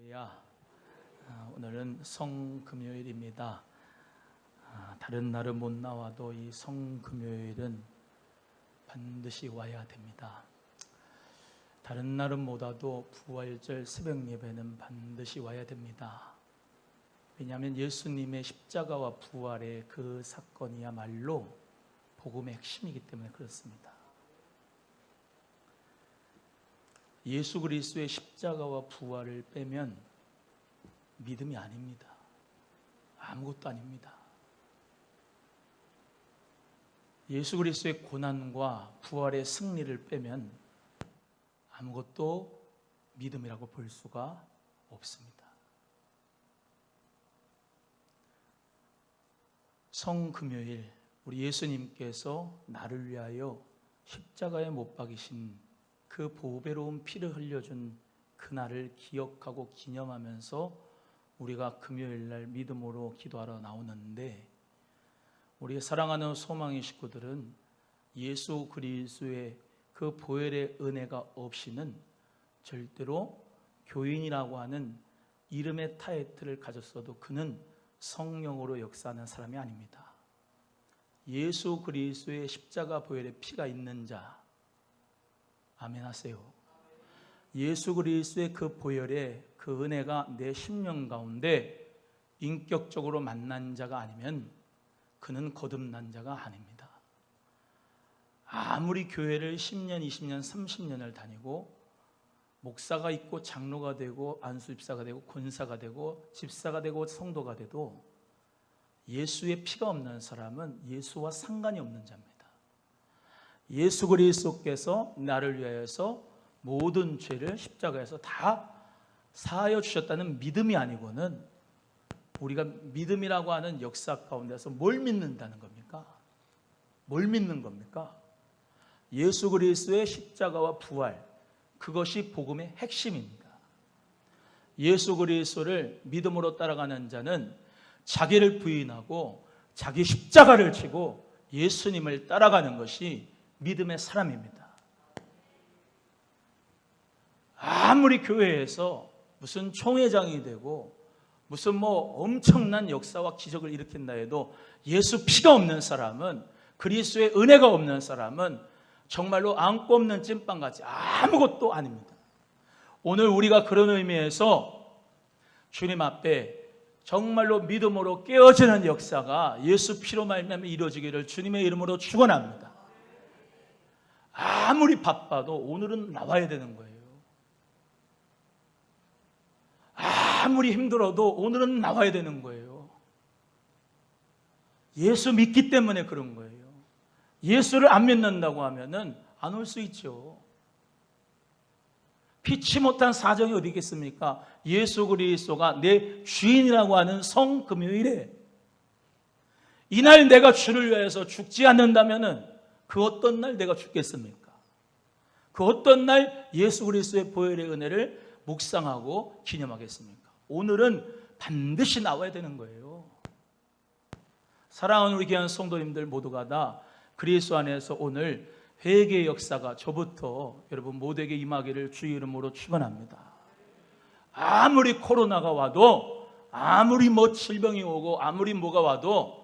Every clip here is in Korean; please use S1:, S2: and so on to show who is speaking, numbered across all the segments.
S1: 할렐루야. 오늘은 성금요일입니다. 다른 날은 못 나와도 이 성금요일은 반드시 와야 됩니다. 다른 날은 못 와도 부활절 새벽 예배는 반드시 와야 됩니다. 왜냐하면 예수님의 십자가와 부활의 그 사건이야말로 복음의 핵심이기 때문에 그렇습니다. 예수 그리스도의 십자가와 부활을 빼면 믿음이 아닙니다. 아무것도 아닙니다. 예수 그리스도의 고난과 부활의 승리를 빼면 아무것도 믿음이라고 볼 수가 없습니다. 성금요일 우리 예수님께서 나를 위하여 십자가에 못 박이신 그 보배로운 피를 흘려준 그날을 기억하고 기념하면서 우리가 금요일날 믿음으로 기도하러 나오는데, 우리 사랑하는 소망의 식구들은 예수 그리스도의 그 보혈의 은혜가 없이는 절대로 교인이라고 하는 이름의 타이틀을 가졌어도 그는 성령으로 역사하는 사람이 아닙니다. 예수 그리스도의 십자가 보혈의 피가 있는 자, 아멘 하세요. 예수 그리스도의 그 보혈의 그 은혜가 내 심령 가운데 인격적으로 만난 자가 아니면 그는 거듭난 자가 아닙니다. 아무리 교회를 10년, 20년, 30년을 다니고 목사가 있고 장로가 되고 안수집사가 되고 권사가 되고 집사가 되고 성도가 돼도 예수의 피가 없는 사람은 예수와 상관이 없는 자입니다. 예수 그리스도께서 나를 위하여서 모든 죄를 십자가에서 다 사하여 주셨다는 믿음이 아니고는 우리가 믿음이라고 하는 역사 가운데서 뭘 믿는다는 겁니까? 뭘 믿는 겁니까? 예수 그리스도의 십자가와 부활, 그것이 복음의 핵심입니다. 예수 그리스도를 믿음으로 따라가는 자는 자기를 부인하고 자기 십자가를 지고 예수님을 따라가는 것이 믿음의 사람입니다. 아무리 교회에서 무슨 총회장이 되고 무슨 엄청난 역사와 기적을 일으킨다 해도 예수 피가 없는 사람은, 그리스도의 은혜가 없는 사람은 정말로 안고 없는 찐빵같이 아무것도 아닙니다. 오늘 우리가 그런 의미에서 주님 앞에 정말로 믿음으로 깨어지는 역사가 예수 피로 말미암아 이루어지기를 주님의 이름으로 축원합니다. 아무리 바빠도 오늘은 나와야 되는 거예요. 아무리 힘들어도 오늘은 나와야 되는 거예요. 예수 믿기 때문에 그런 거예요. 예수를 안 믿는다고 하면은 안 올 수 있죠. 피치 못한 사정이 어디 있겠습니까? 예수 그리스도가 내 주인이라고 하는 성금요일에 이날 내가 주를 위해서 죽지 않는다면은 그 어떤 날 내가 죽겠습니까? 그 어떤 날 예수 그리스도의 보혈의 은혜를 묵상하고 기념하겠습니까? 오늘은 반드시 나와야 되는 거예요. 사랑하는 우리 귀한 성도님들 모두가 다 그리스도 안에서 오늘 회개의 역사가 저부터 여러분 모두에게 임하기를 주의 이름으로 축원합니다. 아무리 코로나가 와도, 아무리 질병이 오고, 아무리 뭐가 와도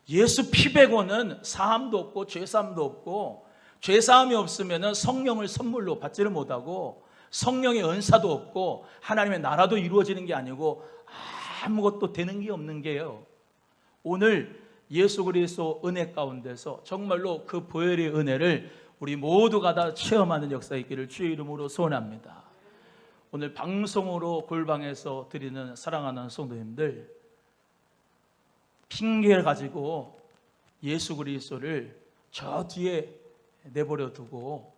S1: 예수 피 빼고는 사함도 없고 죄사함도 없고, 죄사함이 없으면 성령을 선물로 받지를 못하고 성령의 은사도 없고 하나님의 나라도 이루어지는 게 아니고 아무것도 되는 게 없는 게요. 오늘 예수 그리스도 은혜 가운데서 정말로 그 보혈의 은혜를 우리 모두가 다 체험하는 역사가 있기를 주의 이름으로 소원합니다. 오늘 방송으로 골방에서 드리는 사랑하는 성도님들, 핑계를 가지고 예수 그리스도를 저 뒤에 내버려 두고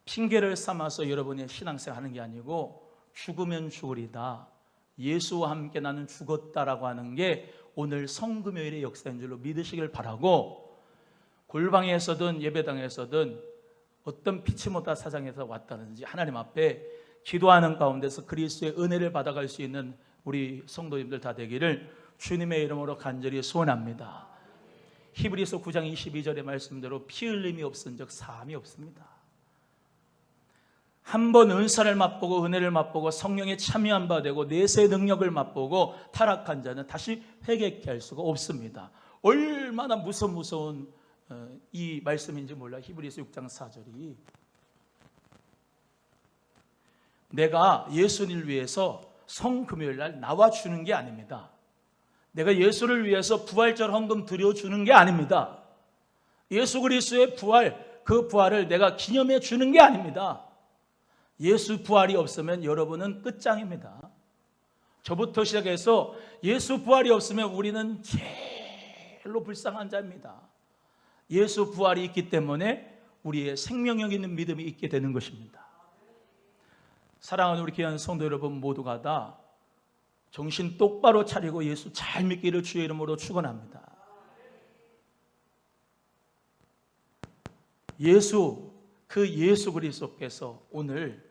S1: 핑계를 삼아서 여러분의 신앙생활 하는 게 아니고 죽으면 죽으리다, 예수와 함께 나는 죽었다라고 하는 게 오늘 성금요일의 역사인 줄로 믿으시길 바라고, 골방에서든 예배당에서든 어떤 피치 못한 사장에서 왔다든지 하나님 앞에 기도하는 가운데서 그리스도의 은혜를 받아갈 수 있는 우리 성도님들 다 되기를 주님의 이름으로 간절히 소원합니다. 히브리서 9장 22절의 말씀대로 피 흘림이 없은 적 사함이 없습니다. 한번 은사를 맛보고 은혜를 맛보고 성령에 참여한 바 되고 내세 능력을 맛보고 타락한 자는 다시 회개케 할 수가 없습니다. 얼마나 무서운 이 말씀인지 몰라. 히브리서 6장 4절이 내가 예수님을 위해서 성금요일 날 나와주는 게 아닙니다. 내가 예수를 위해서 부활절 헌금 드려주는 게 아닙니다. 예수 그리스도의 부활, 그 부활을 내가 기념해 주는 게 아닙니다. 예수 부활이 없으면 여러분은 끝장입니다. 저부터 시작해서 예수 부활이 없으면 우리는 제일로 불쌍한 자입니다. 예수 부활이 있기 때문에 우리의 생명력 있는 믿음이 있게 되는 것입니다. 사랑하는 우리 귀한 성도 여러분 모두가 다 정신 똑바로 차리고 예수 잘 믿기를 주의 이름으로 축원합니다. 그 예수 그리스도께서 오늘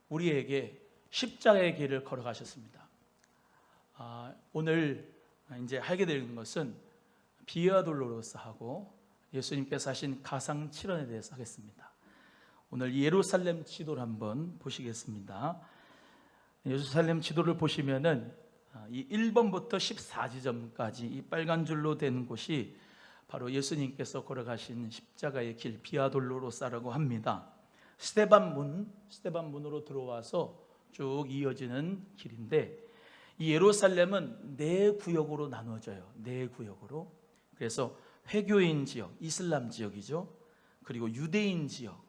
S1: 우리에게 십자가의 길을 걸어가셨습니다. 오늘 이제 하게 되는 것은 비아 돌로로사하고 예수님께서 하신 가상 7원에 대해서 하겠습니다. 오늘 예루살렘 지도를 한번 보시겠습니다. 예루살렘 지도를 보시면은 이 1번부터 14지점까지 이 빨간 줄로 된 곳이 바로 예수님께서 걸어가신 십자가의 길 비아 돌로로사라고 합니다. 스데반문으로 들어와서 쭉 이어지는 길인데 이 예루살렘은 네 구역으로 나눠져요. 네 구역으로. 그래서 회교인 지역, 이슬람 지역이죠. 그리고 유대인 지역,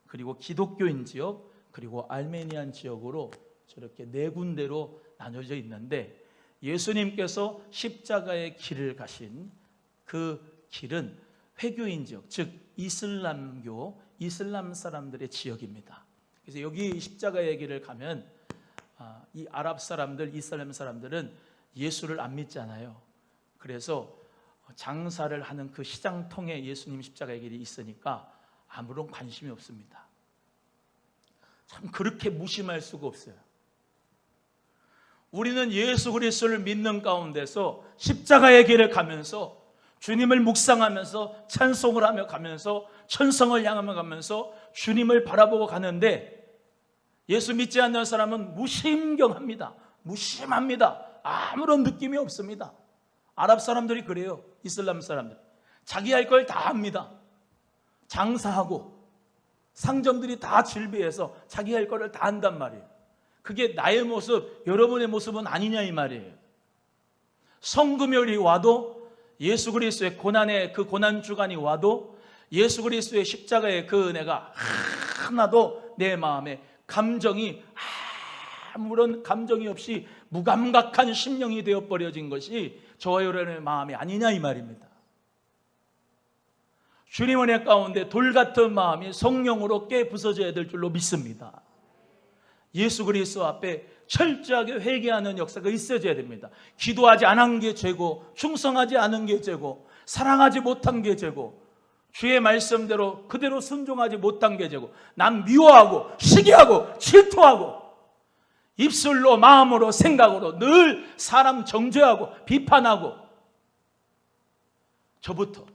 S1: 그리고 기독교인 지역, 그리고 알메니안 지역으로 저렇게 네 군데로 나눠져 있는데 예수님께서 십자가의 길을 가신 그 길은 회교인 지역, 즉 이슬람교, 이슬람 사람들의 지역입니다. 그래서 여기 십자가의 길을 가면 이 아랍 사람들, 이슬람 사람들은 예수를 안 믿잖아요. 그래서 장사를 하는 그 시장통에 예수님 십자가의 길이 있으니까 아무런 관심이 없습니다. 참 그렇게 무심할 수가 없어요. 우리는 예수 그리스도를 믿는 가운데서 십자가의 길을 가면서 주님을 묵상하면서 찬송을 하며 가면서 천성을 향하며 가면서 주님을 바라보고 가는데 예수 믿지 않는 사람은 무심경합니다. 무심합니다. 아무런 느낌이 없습니다. 아랍 사람들이 그래요. 이슬람 사람들 자기 할 걸 다 합니다. 장사하고 상점들이 다 질비해서 자기 할 거를 다 한단 말이에요. 그게 나의 모습, 여러분의 모습은 아니냐 이 말이에요. 성금요일이 와도 예수 그리스도의 고난의 그 고난 주간이 와도 예수 그리스도의 십자가의 그 은혜가 하나도 내 마음에 감정이 아무런 감정이 없이 무감각한 심령이 되어버려진 것이 저와 여러분의 마음이 아니냐 이 말입니다. 주님 은혜 가운데 돌같은 마음이 성령으로 깨 부서져야 될 줄로 믿습니다. 예수 그리스도 앞에 철저하게 회개하는 역사가 있어져야 됩니다. 기도하지 않은 게 죄고 충성하지 않은 게 죄고 사랑하지 못한 게 죄고 주의 말씀대로 그대로 순종하지 못한 게 죄고 남 미워하고 시기하고 질투하고 입술로 마음으로 생각으로 늘 사람 정죄하고 비판하고 저부터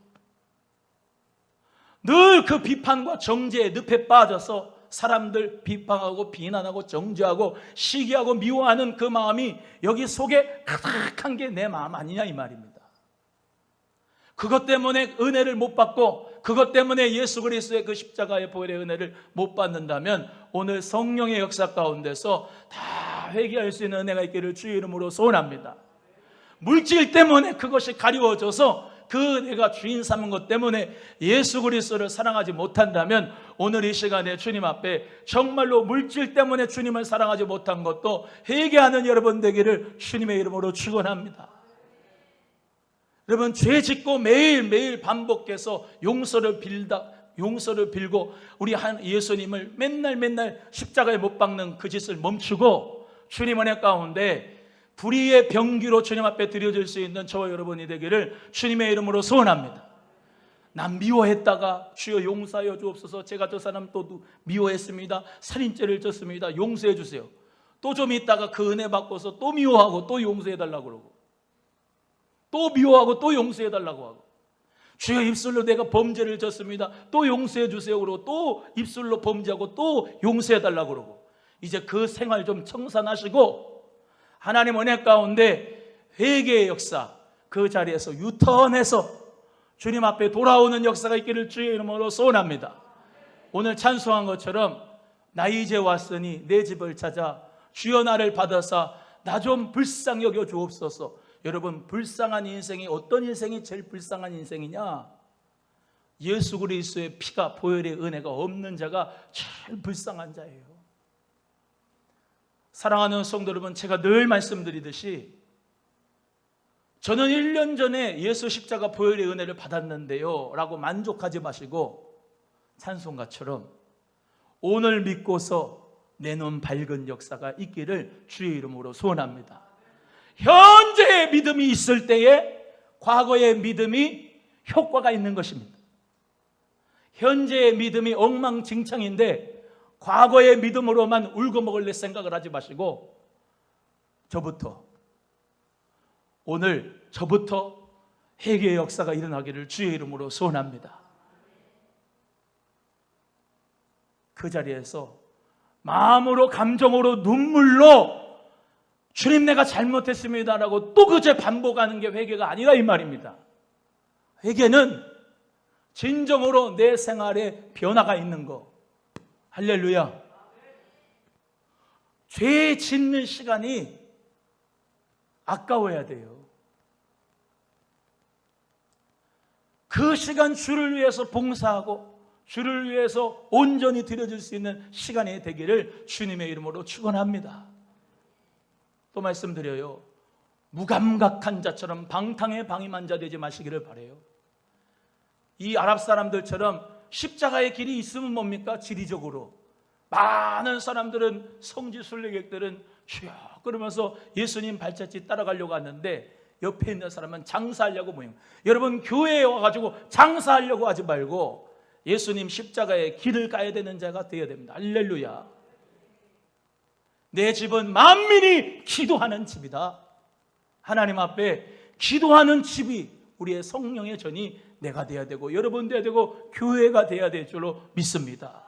S1: 늘 그 비판과 정죄의 늪에 빠져서 사람들 비판하고 비난하고 정죄하고 시기하고 미워하는 그 마음이 여기 속에 가득한 게 내 마음 아니냐 이 말입니다. 그것 때문에 은혜를 못 받고 그것 때문에 예수 그리스도의 그 십자가의 보혈의 은혜를 못 받는다면 오늘 성령의 역사 가운데서 다 회개할 수 있는 은혜가 있기를 주의 이름으로 소원합니다. 물질 때문에 그것이 가리워져서 그 내가 주인 삼은 것 때문에 예수 그리스도를 사랑하지 못한다면 오늘 이 시간에 주님 앞에 정말로 물질 때문에 주님을 사랑하지 못한 것도 회개하는 여러분 되기를 주님의 이름으로 축원합니다. 여러분 죄 짓고 매일매일 반복해서 용서를 빌고 우리 한 예수님을 맨날 십자가에 못 박는 그 짓을 멈추고 주님 은혜 가운데 불의의 병기로 주님 앞에 드려질 수 있는 저와 여러분이 되기를 주님의 이름으로 소원합니다. 난 미워했다가 주여 용서하여 주옵소서. 제가 저 사람 또 미워했습니다. 살인죄를 졌습니다. 용서해 주세요. 또 좀 있다가 그 은혜 받고서 또 미워하고 또 용서해 달라고 그러고 또 미워하고 또 용서해 달라고 하고 주여 입술로 내가 범죄를 졌습니다. 또 용서해 주세요 그러고 또 입술로 범죄하고 또 용서해 달라고 그러고 이제 그 생활 좀 청산하시고 하나님 은혜 가운데 회개의 역사 그 자리에서 유턴해서 주님 앞에 돌아오는 역사가 있기를 주의 이름으로 소원합니다. 오늘 찬송한 것처럼 나 이제 왔으니 내 집을 찾아 주여 나를 받아사 나 좀 불쌍히 여겨 주옵소서. 여러분 불쌍한 인생이 어떤 인생이 제일 불쌍한 인생이냐? 예수 그리스도의 피가 보혈의 은혜가 없는 자가 제일 불쌍한 자예요. 사랑하는 성도 여러분, 제가 늘 말씀드리듯이 저는 1년 전에 예수 십자가 보혈의 은혜를 받았는데요 라고 만족하지 마시고 찬송가처럼 오늘 믿고서 내 눈 밝은 역사가 있기를 주의 이름으로 소원합니다. 현재의 믿음이 있을 때에 과거의 믿음이 효과가 있는 것입니다. 현재의 믿음이 엉망진창인데 과거의 믿음으로만 울고 먹을래 생각을 하지 마시고 오늘 저부터 회개의 역사가 일어나기를 주의 이름으로 소원합니다. 그 자리에서 마음으로 감정으로 눈물로 주님 내가 잘못했습니다라고 또 그제 반복하는 게 회개가 아니라 이 말입니다. 회개는 진정으로 내 생활에 변화가 있는 거. 할렐루야. 죄 짓는 시간이 아까워야 돼요. 그 시간 주를 위해서 봉사하고 주를 위해서 온전히 드려질 수 있는 시간이 되기를 주님의 이름으로 축원합니다. 또 말씀드려요. 무감각한 자처럼 방탕에 방임한 자 되지 마시기를 바라요. 이 아랍 사람들처럼 십자가의 길이 있으면 뭡니까? 지리적으로 많은 사람들은 성지 순례객들은 주여 그러면서 예수님 발자취 따라가려고 하는데 옆에 있는 사람은 장사하려고 모임. 여러분 교회에 와가지고 장사하려고 하지 말고 예수님 십자가의 길을 가야 되는 자가 되어야 됩니다. 할렐루야. 내 집은 만민이 기도하는 집이다. 하나님 앞에 기도하는 집이 우리의 성령의 전이 내가 돼야 되고 여러분 돼야 되고 교회가 돼야 될 줄로 믿습니다.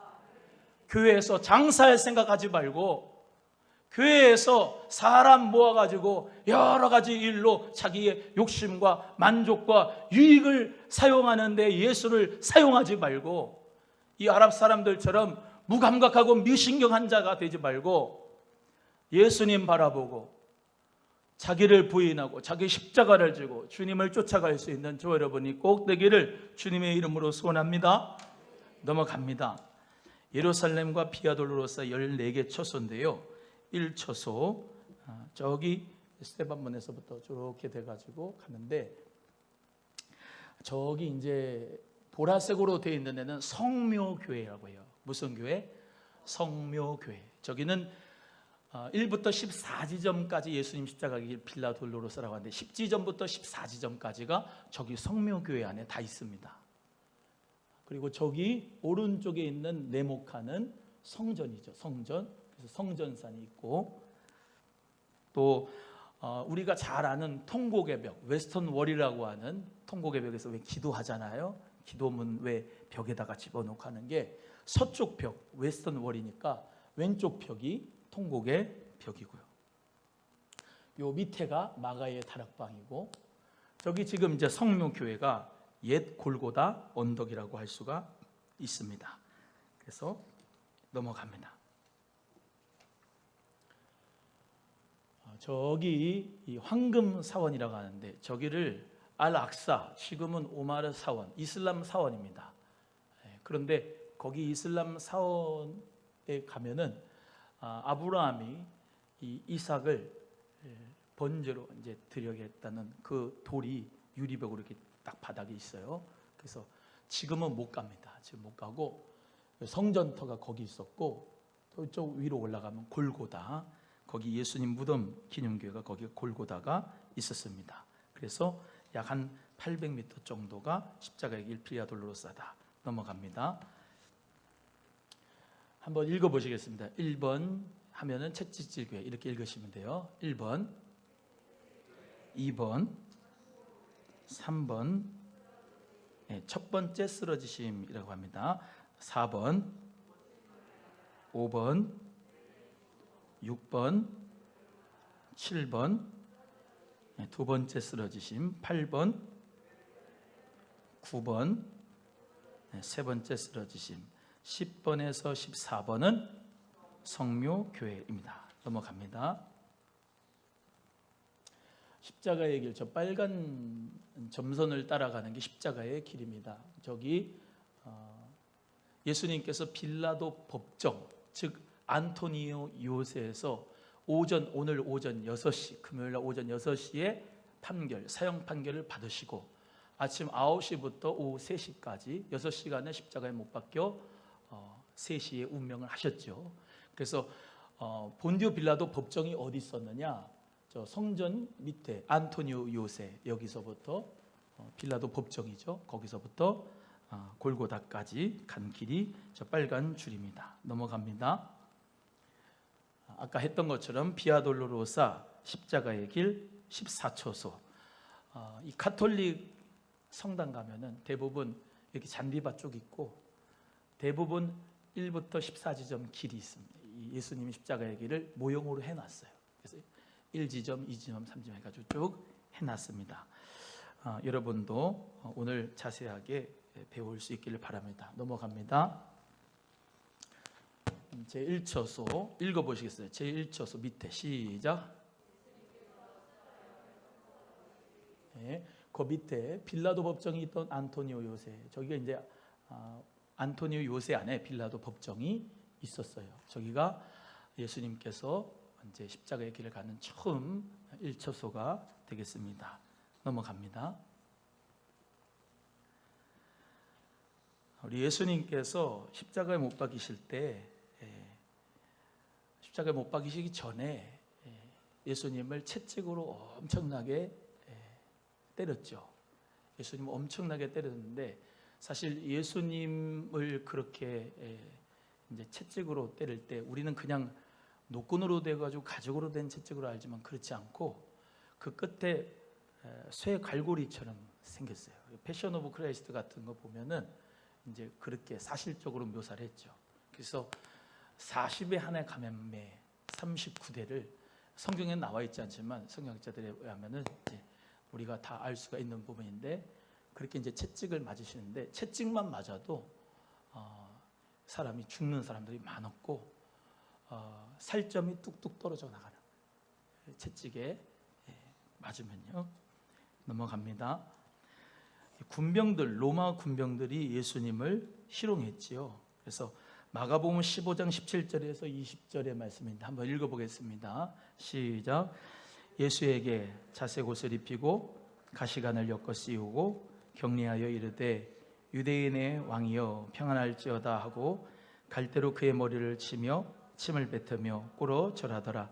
S1: 교회에서 장사할 생각하지 말고 교회에서 사람 모아가지고 여러 가지 일로 자기의 욕심과 만족과 유익을 사용하는 데 예수를 사용하지 말고 이 아랍 사람들처럼 무감각하고 미신경한 자가 되지 말고 예수님 바라보고 자기를 부인하고 자기 십자가를 지고 주님을 쫓아갈 수 있는 저 여러분이 꼭 되기를 주님의 이름으로 소원합니다. 넘어갑니다. 예루살렘과 비아돌로로서 14개 처소인데요. 1처소 저기 스테반문에서부터 이렇게 돼가지고 가는데 저기 이제 보라색으로 되어 있는 데는 성묘교회라고 해요. 무슨 교회? 성묘교회. 저기는 1부터 14지점까지 예수님 십자가 길 빌라돌로로서라고 하는데 10지점부터 14지점까지가 저기 성묘교회 안에 다 있습니다. 그리고 저기 오른쪽에 있는 네모칸은 성전이죠. 성전. 그래서 성전산이 있고 또 우리가 잘 아는 통곡의 벽, 웨스턴 월이라고 하는 통곡의 벽에서 왜 기도하잖아요. 기도문 왜 벽에다가 집어넣고 하는 게 서쪽 벽, 웨스턴 월이니까 왼쪽 벽이 통곡의 벽이고요. 요 밑에가 마가의 다락방이고 저기 지금 이제 성묘교회가 옛 골고다 언덕이라고 할 수가 있습니다. 그래서 넘어갑니다. 저기 이 황금 사원이라고 하는데 저기를 알-악사, 지금은 오마르 사원, 이슬람 사원입니다. 그런데 거기 이슬람 사원에 가면은 아브라함이 이 이삭을 번제로 이제 드려야겠다는 그 돌이 유리벽으로 이렇게 딱 바닥에 있어요. 그래서 지금은 못 갑니다. 지금 못 가고 성전터가 거기 있었고 저 위로 올라가면 골고다. 거기 예수님 무덤 기념교회가 거기 골고다가 있었습니다. 그래서 약 한 800m 정도가 십자가의 길 비아돌로로사다. 넘어갑니다. 한번 읽어보시겠습니다. 1번 하면은 채찍질교회 이렇게 읽으시면 돼요. 1번, 2번, 3번, 첫 번째 쓰러지심이라고 합니다. 4번, 5번, 6번, 7번, 두 번째 쓰러지심 8번, 9번, 세 번째 쓰러지심 10번에서 14번은 성묘교회입니다. 넘어갑니다. 십자가의 길, 저 빨간 점선을 따라가는 게 십자가의 길입니다. 저기 예수님께서 빌라도 법정, 즉 안토니오 요새에서 오늘 오전 6시, 금요일 날 오전 6시에 사형 판결을 받으시고 아침 9시부터 오후 3시까지 6시간을 십자가에 못 박혀 3시에 운명을 하셨죠. 그래서 본디오 빌라도 법정이 어디 있었느냐? 저 성전 밑에 안토니오 요새, 여기서부터 빌라도 법정이죠. 거기서부터 골고다까지 간 길이 저 빨간 줄입니다. 넘어갑니다. 아까 했던 것처럼 비아 돌로로사 십자가의 길 14초소. 이 가톨릭 성당 가면은 대부분 이렇게 잔디밭 쪽 있고 대부분 1부터 14지점 길이 있습니다. 예수님이 십자가의 길을 모형으로 해놨어요. 그래서 1지점, 2지점, 3지점 해가지고 쭉 해놨습니다. 여러분도 오늘 자세하게 배울 수 있기를 바랍니다. 넘어갑니다. 제1처소 읽어보시겠어요? 제1처소 밑에 시작. 그 밑에 빌라도 법정이 있던 안토니오 요새, 저기가 이제 안토니오 요새 안에 빌라도 법정이 있었어요. 저기가 예수님께서 이제 십자가의 길을 가는 처음 1처소가 되겠습니다. 넘어갑니다. 우리 예수님께서 십자가에 못 박이실 때, 십자가에 못 박이시기 전에 예수님을 채찍으로 엄청나게 때렸죠. 예수님을 엄청나게 때렸는데 사실 예수님을 그렇게 이제 채찍으로 때릴 때 우리는 그냥 노끈으로 돼가지고 가죽으로 된 채찍으로 알지만 그렇지 않고 그 끝에 쇠 갈고리처럼 생겼어요. 패션 오브 크라이스트 같은 거 보면은 이제 그렇게 사실적으로 묘사를 했죠. 그래서 40의 한해 감염매 39대를 성경에 나와 있지 않지만 성경학자들에 의하면은 이제 우리가 다 알 수가 있는 부분인데 그렇게 이제 채찍을 맞으시는데 채찍만 맞아도 사람이 죽는 사람들이 많았고 살점이 뚝뚝 떨어져 나가는 채찍에 맞으면요. 넘어갑니다. 군병들, 로마 군병들이 예수님을 희롱했지요. 그래서 마가복음 15장 17절에서 20절의 말씀인데 한번 읽어보겠습니다. 시작. 예수에게 자색 옷을 입히고 가시관을 엮어 씌우고 격리하여 이르되 유대인의 왕이여 평안할지어다 하고 갈대로 그의 머리를 치며 침을 뱉으며 꿇어 절하더라.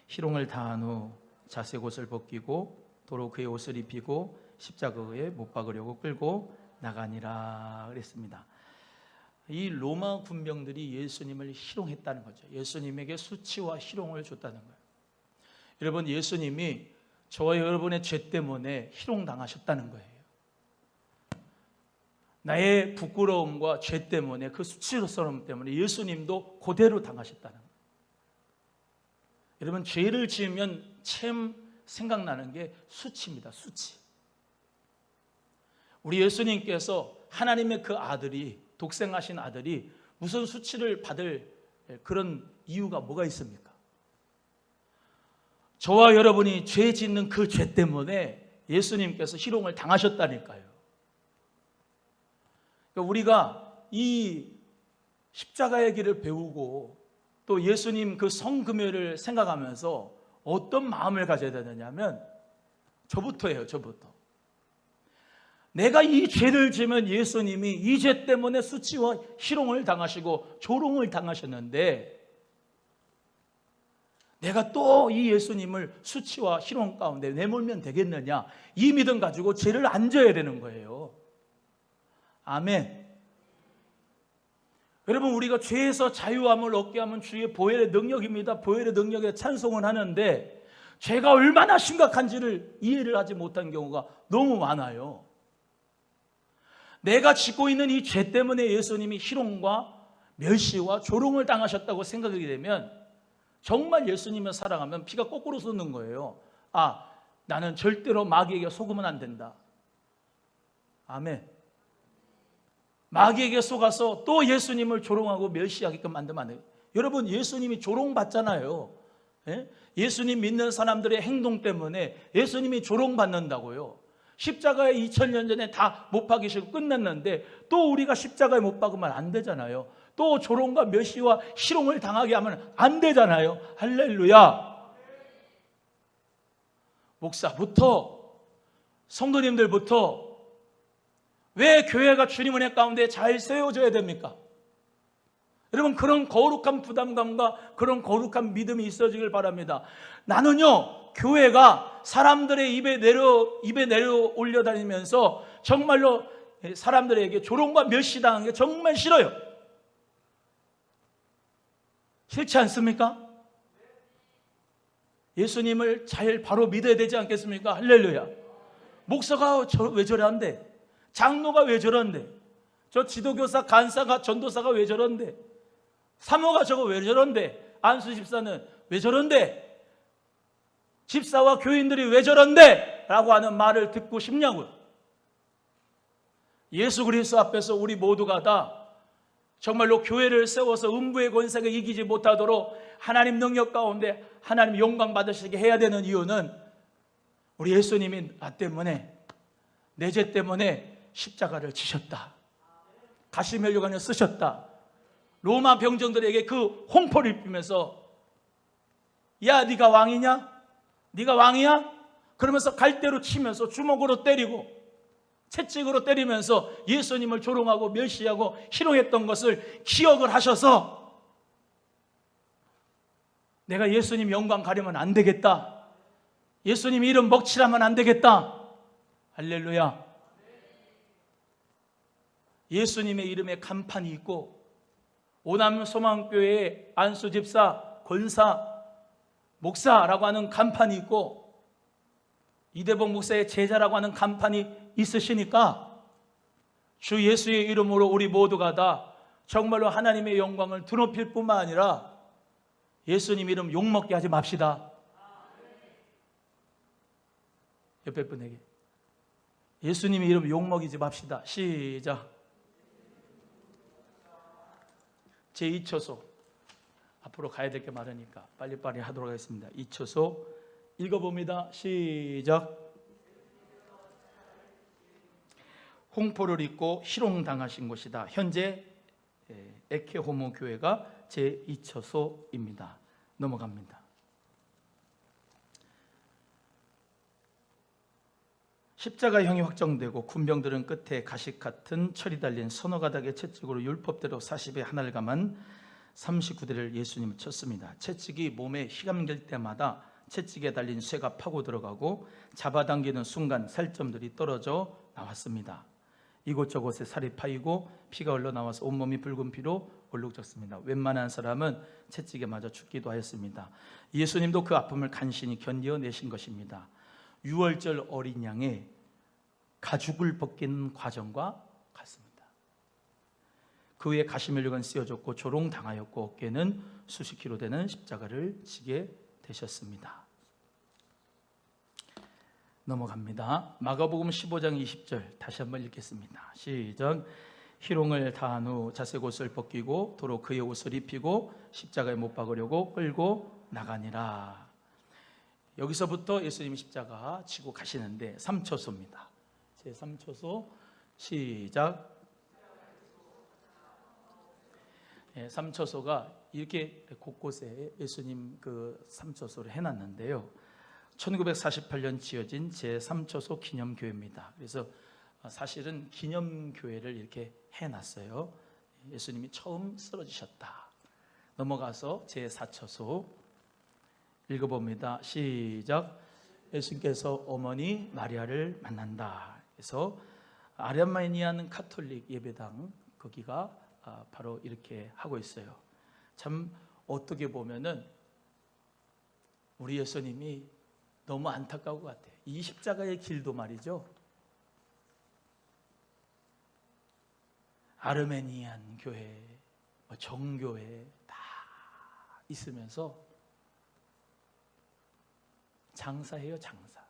S1: 희롱을 당한 후 자색 옷을 벗기고 도로 그의 옷을 입히고 십자가에 못 박으려고 끌고 나가니라 그랬습니다. 이 로마 군병들이 예수님을 희롱했다는 거죠. 예수님에게 수치와 희롱을 줬다는 거예요. 여러분, 예수님이 저와 여러분의 죄 때문에 희롱당하셨다는 거예요. 나의 부끄러움과 죄 때문에 그 수치스러움 때문에 예수님도 그대로 당하셨다는 거예요. 여러분, 죄를 지으면 참 생각나는 게 수치입니다. 수치. 우리 예수님께서 하나님의 그 아들이, 독생하신 아들이 무슨 수치를 받을 그런 이유가 뭐가 있습니까? 저와 여러분이 죄 짓는 그 죄 때문에 예수님께서 희롱을 당하셨다니까요. 그러니까 우리가 이 십자가의 길을 배우고 또 예수님 그 성금요를 생각하면서 어떤 마음을 가져야 되느냐면 저부터예요. 저부터. 내가 이 죄를 지면 예수님이 이 죄 때문에 수치와 희롱을 당하시고 조롱을 당하셨는데 내가 또 이 예수님을 수치와 희롱 가운데 내몰면 되겠느냐, 이 믿음 가지고 죄를 안 져야 되는 거예요. 아멘. 여러분, 우리가 죄에서 자유함을 얻게 하면 주의 보혈의 능력입니다. 보혈의 능력에 찬송을 하는데 죄가 얼마나 심각한지를 이해를 하지 못한 경우가 너무 많아요. 내가 짓고 있는 이 죄 때문에 예수님이 희롱과 멸시와 조롱을 당하셨다고 생각하게 되면 정말 예수님을 사랑하면 피가 거꾸로 솟는 거예요. 아, 나는 절대로 마귀에게 속으면 안 된다. 아멘. 마귀에게 속아서 또 예수님을 조롱하고 멸시하게끔 만들면 안 돼요. 여러분, 예수님이 조롱받잖아요. 예? 예수님 믿는 사람들의 행동 때문에 예수님이 조롱받는다고요. 십자가에 2000년 전에 다 못 박이시고 끝났는데 또 우리가 십자가에 못 박으면 안 되잖아요. 또 조롱과 멸시와 희롱을 당하게 하면 안 되잖아요. 할렐루야. 목사부터 성도님들부터 왜 교회가 주님 은혜 가운데 잘 세워져야 됩니까? 여러분, 그런 거룩한 부담감과 그런 거룩한 믿음이 있어지길 바랍니다. 나는요, 교회가 사람들의 입에 내려 올려다니면서 정말로 사람들에게 조롱과 멸시당하는 게 정말 싫어요. 싫지 않습니까? 예수님을 잘 바로 믿어야 되지 않겠습니까? 할렐루야. 목사가 왜 저런데? 장로가 왜 저런데? 저 지도교사, 간사가, 전도사가 왜 저런데? 사모가 저거 왜 저런데? 안수 집사는 왜 저런데? 집사와 교인들이 왜 저런데? 라고 하는 말을 듣고 싶냐고요. 예수 그리스도 앞에서 우리 모두가 다 정말로 교회를 세워서 음부의 권세가 이기지 못하도록 하나님 능력 가운데 하나님 영광 받으시게 해야 되는 이유는 우리 예수님이 나 때문에, 내 죄 때문에 십자가를 지셨다. 가시면류관을 쓰셨다. 로마 병정들에게 그 홍포를 입히면서 야, 네가 왕이냐? 네가 왕이야? 그러면서 갈대로 치면서 주먹으로 때리고 채찍으로 때리면서 예수님을 조롱하고 멸시하고 희롱했던 것을 기억을 하셔서 내가 예수님 영광 가려면 안 되겠다. 예수님 이름 먹칠하면 안 되겠다. 할렐루야. 예수님의 이름에 간판이 있고 오남 소망교회의 안수 집사, 권사, 목사라고 하는 간판이 있고 이대복 목사의 제자라고 하는 간판이 있으시니까 주 예수의 이름으로 우리 모두가 다 정말로 하나님의 영광을 드높일 뿐만 아니라 예수님 이름 욕먹게 하지 맙시다. 옆에 분에게 예수님의 이름 욕먹이지 맙시다. 시작. 제2초소 앞으로 가야 될 게 많으니까 빨리빨리 하도록 하겠습니다. 2초소 읽어봅니다. 시작. 홍포를 입고 희롱당하신 곳이다. 현재 에케호모 교회가 제2처소입니다. 넘어갑니다. 십자가형이 확정되고 군병들은 끝에 가식 같은 철이 달린 서너 가닥의 채찍으로 율법대로 40에 하나를 감은 39대를 예수님을 쳤습니다. 채찍이 몸에 휘감길 때마다 채찍에 달린 쇠가 파고 들어가고 잡아당기는 순간 살점들이 떨어져 나왔습니다. 이곳저곳에 살이 파이고 피가 흘러나와서 온몸이 붉은 피로 얼룩졌습니다. 웬만한 사람은 채찍에 맞아 죽기도 하였습니다. 예수님도 그 아픔을 간신히 견뎌내신 것입니다. 6월절 어린 양의 가죽을 벗기는 과정과 같습니다. 그 위에 가시면류관 씌워졌고 조롱당하였고 어깨는 수십 킬로 되는 십자가를 지게 되셨습니다. 넘어갑니다. 마가복음 15장 20절 다시 한번 읽겠습니다. 시작. 희롱을 다한 후 자색 옷을 벗기고 도로 그의 옷을 입히고 십자가에 못 박으려고 끌고 나가니라. 여기서부터 예수님이 십자가 지고 가시는데 3초소입니다. 제 3초소 시작. 3초소가 이렇게 곳곳에 예수님 그 3초소를 해놨는데요. 1948년 지어진 제3초소 기념교회입니다. 그래서 사실은 기념교회를 이렇게 해놨어요. 예수님이 처음 쓰러지셨다. 넘어가서 제4초소 읽어봅니다. 시작. 예수님께서 어머니 마리아를 만난다. 그래서 아르마니안 카톨릭 예배당 거기가 바로 이렇게 하고 있어요. 참 어떻게 보면은 우리 예수님이 너무 안타까운 것 같아요. 이 십자가의 길도 말이죠. 아르메니안 교회, 정교회 다 있으면서 장사해요. 장사.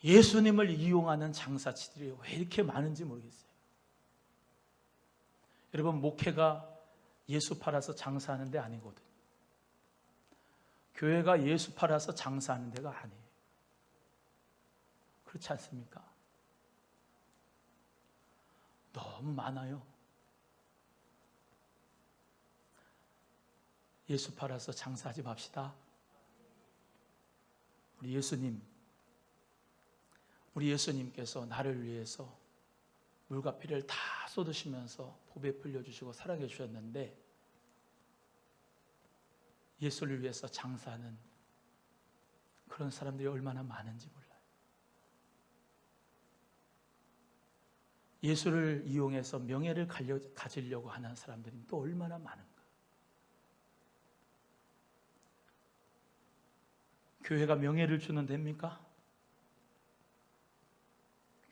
S1: 예수님을 이용하는 장사치들이 왜 이렇게 많은지 모르겠어요. 여러분, 목회가 예수 팔아서 장사하는 데 아니거든요. 교회가 예수 팔아서 장사하는 데가 아니에요. 그렇지 않습니까? 너무 많아요. 예수 팔아서 장사하지 맙시다. 우리 예수님께서 나를 위해서 물과 피를 다 쏟으시면서 보배 풀려주시고 사랑해 주셨는데, 예수를 위해서 장사하는 그런 사람들이 얼마나 많은지 몰라요. 예수를 이용해서 명예를 가지려고 하는 사람들이 또 얼마나 많은가. 교회가 명예를 주는 데입니까?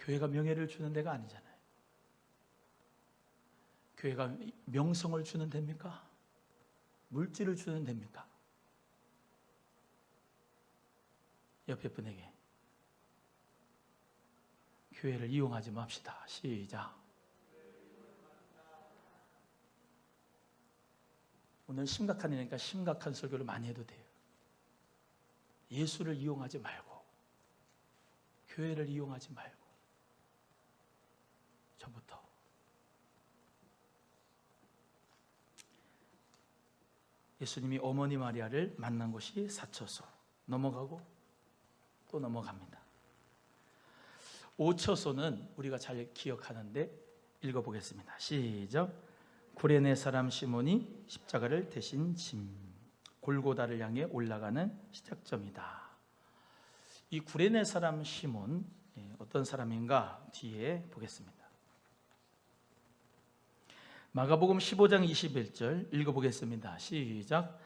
S1: 교회가 명예를 주는 데가 아니잖아요. 교회가 명성을 주는 데입니까? 물질을 주는 데입니까? 옆에 분에게 교회를 이용하지 맙시다. 시작. 오늘 심각한 일이니까 심각한 설교를 많이 해도 돼요. 예수를 이용하지 말고, 교회를 이용하지 말고, 저부터 예수님이 어머니 마리아를 만난 곳이 사초소, 넘어가고 또 넘어갑니다. 5초소는 우리가 잘 기억하는데 읽어보겠습니다. 시작. 구레네 사람 시몬이 십자가를 대신 짐, 골고다를 향해 올라가는 시작점이다. 이 구레네 사람 시몬, 어떤 사람인가 뒤에 보겠습니다. 마가복음 15장 21절 읽어보겠습니다. 시작.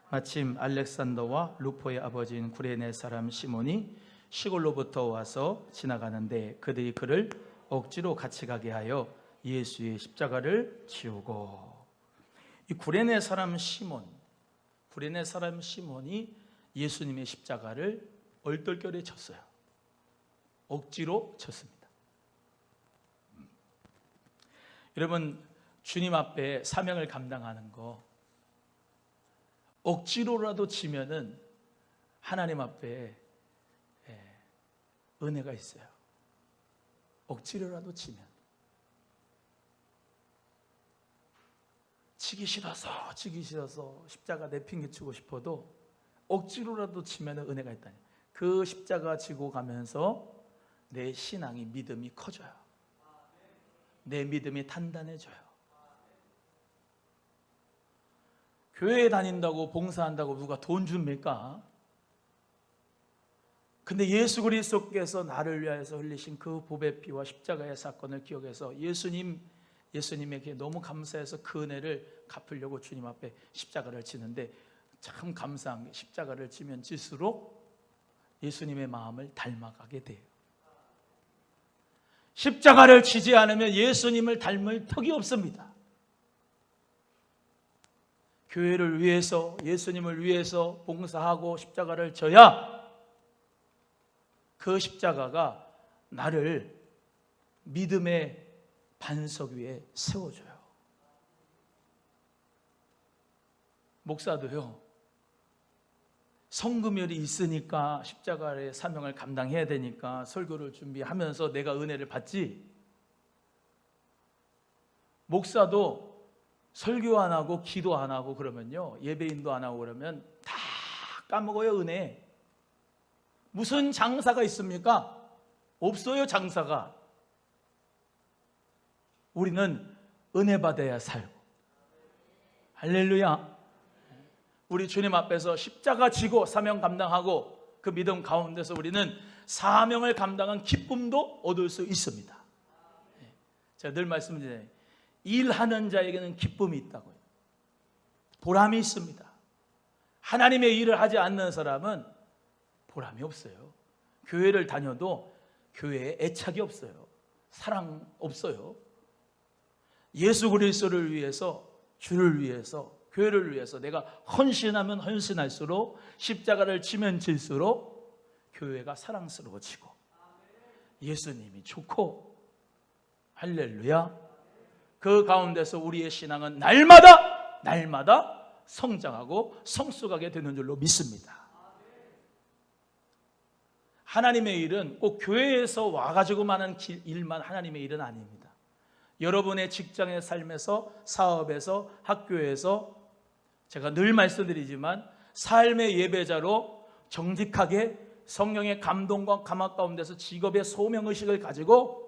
S1: 마침 알렉산더와 루포의 아버지인 구레네 사람 시몬이 시골로부터 와서 지나가는데 그들이 그를 억지로 같이 가게 하여 예수의 십자가를 지우고. 이 구레네 사람 시몬이 예수님의 십자가를 얼떨결에 쳤어요. 억지로 쳤습니다. 여러분, 주님 앞에 사명을 감당하는 거 억지로라도 지면은 하나님 앞에 은혜가 있어요. 억지로라도 지면. 지기 싫어서 십자가 내팽개치고 싶어도 억지로라도 지면 은혜가 있다니. 그 십자가 지고 가면서 내 신앙이, 믿음이 커져요. 내 믿음이 단단해져요. 교회에 다닌다고, 봉사한다고 누가 돈 줍니까? 근데 예수 그리스도께서 나를 위하여서 흘리신 그 보배 피와 십자가의 사건을 기억해서 예수님에게 너무 감사해서 그 은혜를 갚으려고 주님 앞에 십자가를 지는데, 참 감사한 게 십자가를 지면 질수록 예수님의 마음을 닮아가게 돼요. 십자가를 지지 않으면 예수님을 닮을 턱이 없습니다. 교회를 위해서, 예수님을 위해서 봉사하고 십자가를 져야 그 십자가가 나를 믿음의 반석 위에 세워줘요. 목사도요, 성금열이 있으니까 십자가의 사명을 감당해야 되니까 설교를 준비하면서 내가 은혜를 받지, 목사도 설교 안 하고 기도 안 하고 그러면요, 예배인도 안 하고 그러면 다 까먹어요. 은혜. 무슨 장사가 있습니까? 없어요. 장사가. 우리는 은혜 받아야 살고. 할렐루야. 우리 주님 앞에서 십자가 지고 사명 감당하고 그 믿음 가운데서 우리는 사명을 감당한 기쁨도 얻을 수 있습니다. 제가 늘 말씀드려요. 일하는 자에게는 기쁨이 있다고요. 보람이 있습니다. 하나님의 일을 하지 않는 사람은 보람이 없어요. 교회를 다녀도 교회에 애착이 없어요. 사랑 없어요. 예수 그리스도를 위해서, 주를 위해서, 교회를 위해서 내가 헌신하면 헌신할수록, 십자가를 지면 질수록 교회가 사랑스러워지고 예수님이 좋고, 할렐루야. 그 가운데서 우리의 신앙은 날마다 성장하고 성숙하게 되는 줄로 믿습니다. 하나님의 일은 꼭 교회에서 와가지고 하는 일만 하나님의 일은 아닙니다. 여러분의 직장의 삶에서, 사업에서, 학교에서, 제가 늘 말씀드리지만 삶의 예배자로 정직하게 성령의 감동과 감화 가운데서 직업의 소명의식을 가지고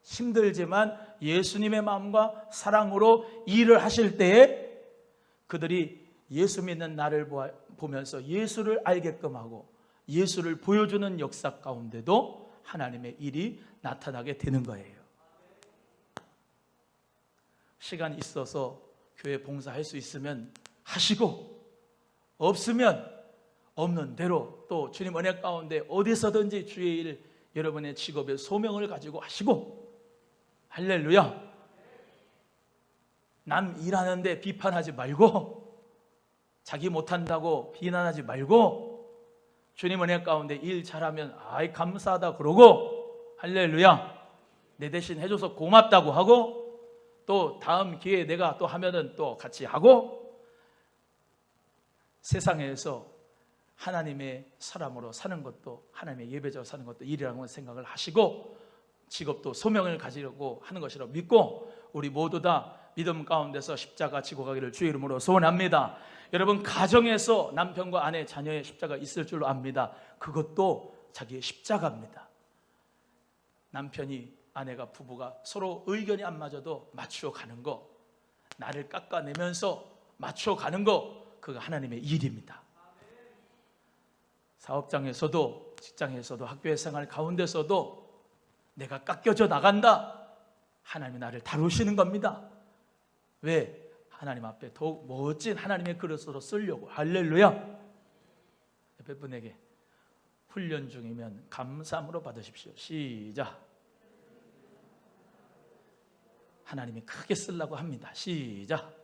S1: 힘들지만 예수님의 마음과 사랑으로 일을 하실 때에 그들이 예수 믿는 나를 보면서 예수를 알게끔 하고 예수를 보여주는 역사 가운데도 하나님의 일이 나타나게 되는 거예요. 시간 있어서 교회 봉사할 수 있으면 하시고, 없으면 없는 대로 또 주님 은혜 가운데 어디서든지 주의 일, 여러분의 직업의 소명을 가지고 하시고, 할렐루야. 남 일하는데 비판하지 말고, 자기 못한다고 비난하지 말고, 주님 은혜 가운데 일 잘하면 아이 감사하다 그러고, 할렐루야, 내 대신 해줘서 고맙다고 하고, 또 다음 기회에 내가 또 하면은 또 같이 하고, 세상에서 하나님의 사람으로 사는 것도, 하나님의 예배자로 사는 것도 일이라고 생각을 하시고, 직업도 소명을 가지려고 하는 것이라고 믿고, 우리 모두 다 믿음 가운데서 십자가 지고 가기를 주의 이름으로 소원합니다. 여러분, 가정에서 남편과 아내, 자녀의 십자가 있을 줄로 압니다. 그것도 자기의 십자가입니다. 남편이, 아내가, 부부가 서로 의견이 안 맞아도 맞추어 가는 거, 나를 깎아내면서 맞추어 가는 거, 그거 하나님의 일입니다. 사업장에서도, 직장에서도, 학교의 생활 가운데서도 내가 깎여져 나간다, 하나님이 나를 다루시는 겁니다. 왜? 하나님 앞에 더욱 멋진 하나님의 그릇으로 쓰려고. 할렐루야. 옆에 분에게 훈련 중이면 감사함으로 받으십시오. 시작. 하나님이 크게 쓰려고 합니다. 시작.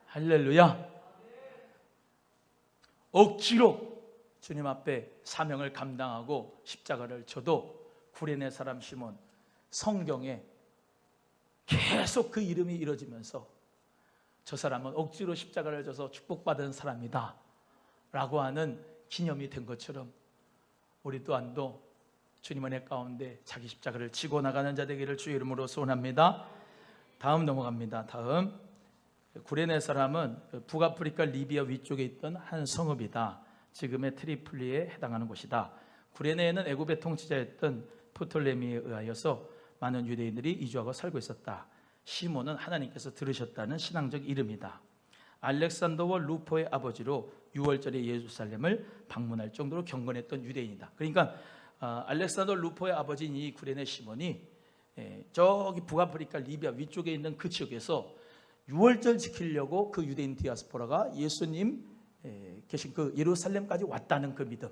S1: 할렐루야. 억지로 주님 앞에 사명을 감당하고 십자가를 져도 구레네 사람 시몬, 성경에 계속 그 이름이 이뤄지면서 저 사람은 억지로 십자가를 져서 축복받은 사람이다 라고 하는 기념이 된 것처럼, 우리 또한도 주님 은혜 가운데 자기 십자가를 지고 나가는 자 되기를 주의 이름으로 소원합니다. 다음 넘어갑니다. 다음, 구레네 사람은 북아프리카 리비아 위쪽에 있던 한 성읍이다. 지금의 트리폴리에 해당하는 곳이다. 구레네에는 애굽의 통치자였던 프톨레미에 의하여서 많은 유대인들이 이주하고 살고 있었다. 시몬은 하나님께서 들으셨다는 신앙적 이름이다. 알렉산더와 루포의 아버지로 6월절에 예루살렘을 방문할 정도로 경건했던 유대인이다. 그러니까 알렉산더 루포의 아버지인 이 구레네 시몬이 저기 북아프리카 리비아 위쪽에 있는 그 지역에서 6월절 지키려고 그 유대인 디아스포라가 예수님 계신 그 예루살렘까지 왔다는 그 믿음,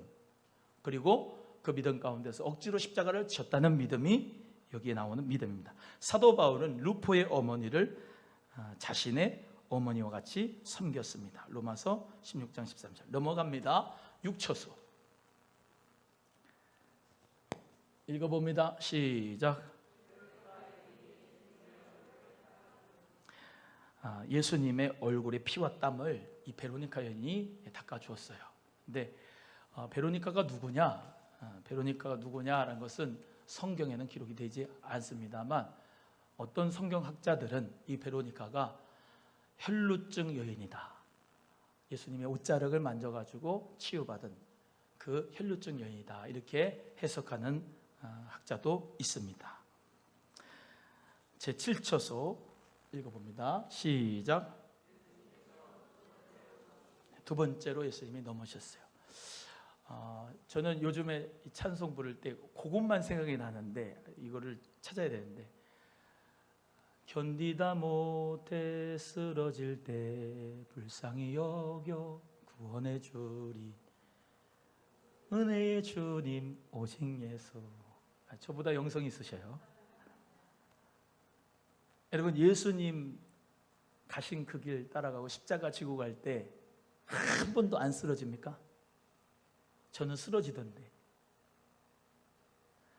S1: 그리고 그 믿음 가운데서 억지로 십자가를 졌다는 믿음이 여기에 나오는 믿음입니다. 사도 바울은 루포의 어머니를 자신의 어머니와 같이 섬겼습니다. 로마서 16장 13절 넘어갑니다. 6처소 읽어봅니다. 시작. 예수님의 얼굴에 피와 땀을 이 베로니카 여인이 닦아주었어요. 근데 베로니카가 누구냐? 베로니카가 누구냐라는 것은 성경에는 기록이 되지 않습니다만, 어떤 성경학자들은 이 베로니카가 혈루증 여인이다, 예수님의 옷자락을 만져가지고 치유받은 그 혈루증 여인이다, 이렇게 해석하는 학자도 있습니다. 제7처소 읽어봅니다. 시작. 두 번째로 예수님이 넘으셨어요. 저는 요즘에 찬송 부를 때 그것만 생각이 나는데, 이거를 찾아야 되는데, 견디다 못해 쓰러질 때 불쌍히 여겨 구원해 주리. 은혜의 주님 오직 예수. 저보다 영성이 있으셔요. 여러분, 예수님 가신 그 길 따라가고 십자가 지고 갈 때 한 번도 안 쓰러집니까? 저는 쓰러지던데.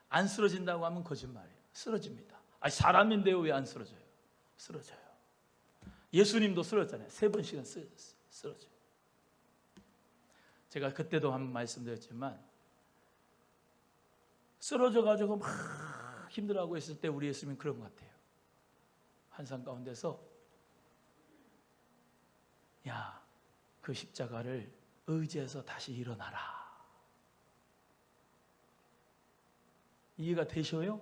S1: 안 쓰러진다고 하면 거짓말이에요. 쓰러집니다. 아니, 사람인데요, 왜 안 쓰러져요? 쓰러져요. 예수님도 쓰러졌잖아요. 3번씩은 쓰러져요. 제가 그때도 한번 말씀드렸지만, 쓰러져가지고 막 힘들어하고 있을 때 우리 예수님은 그런 것 같아요. 환상 가운데서, 야, 그 십자가를 의지해서 다시 일어나라. 이해가 되셔요?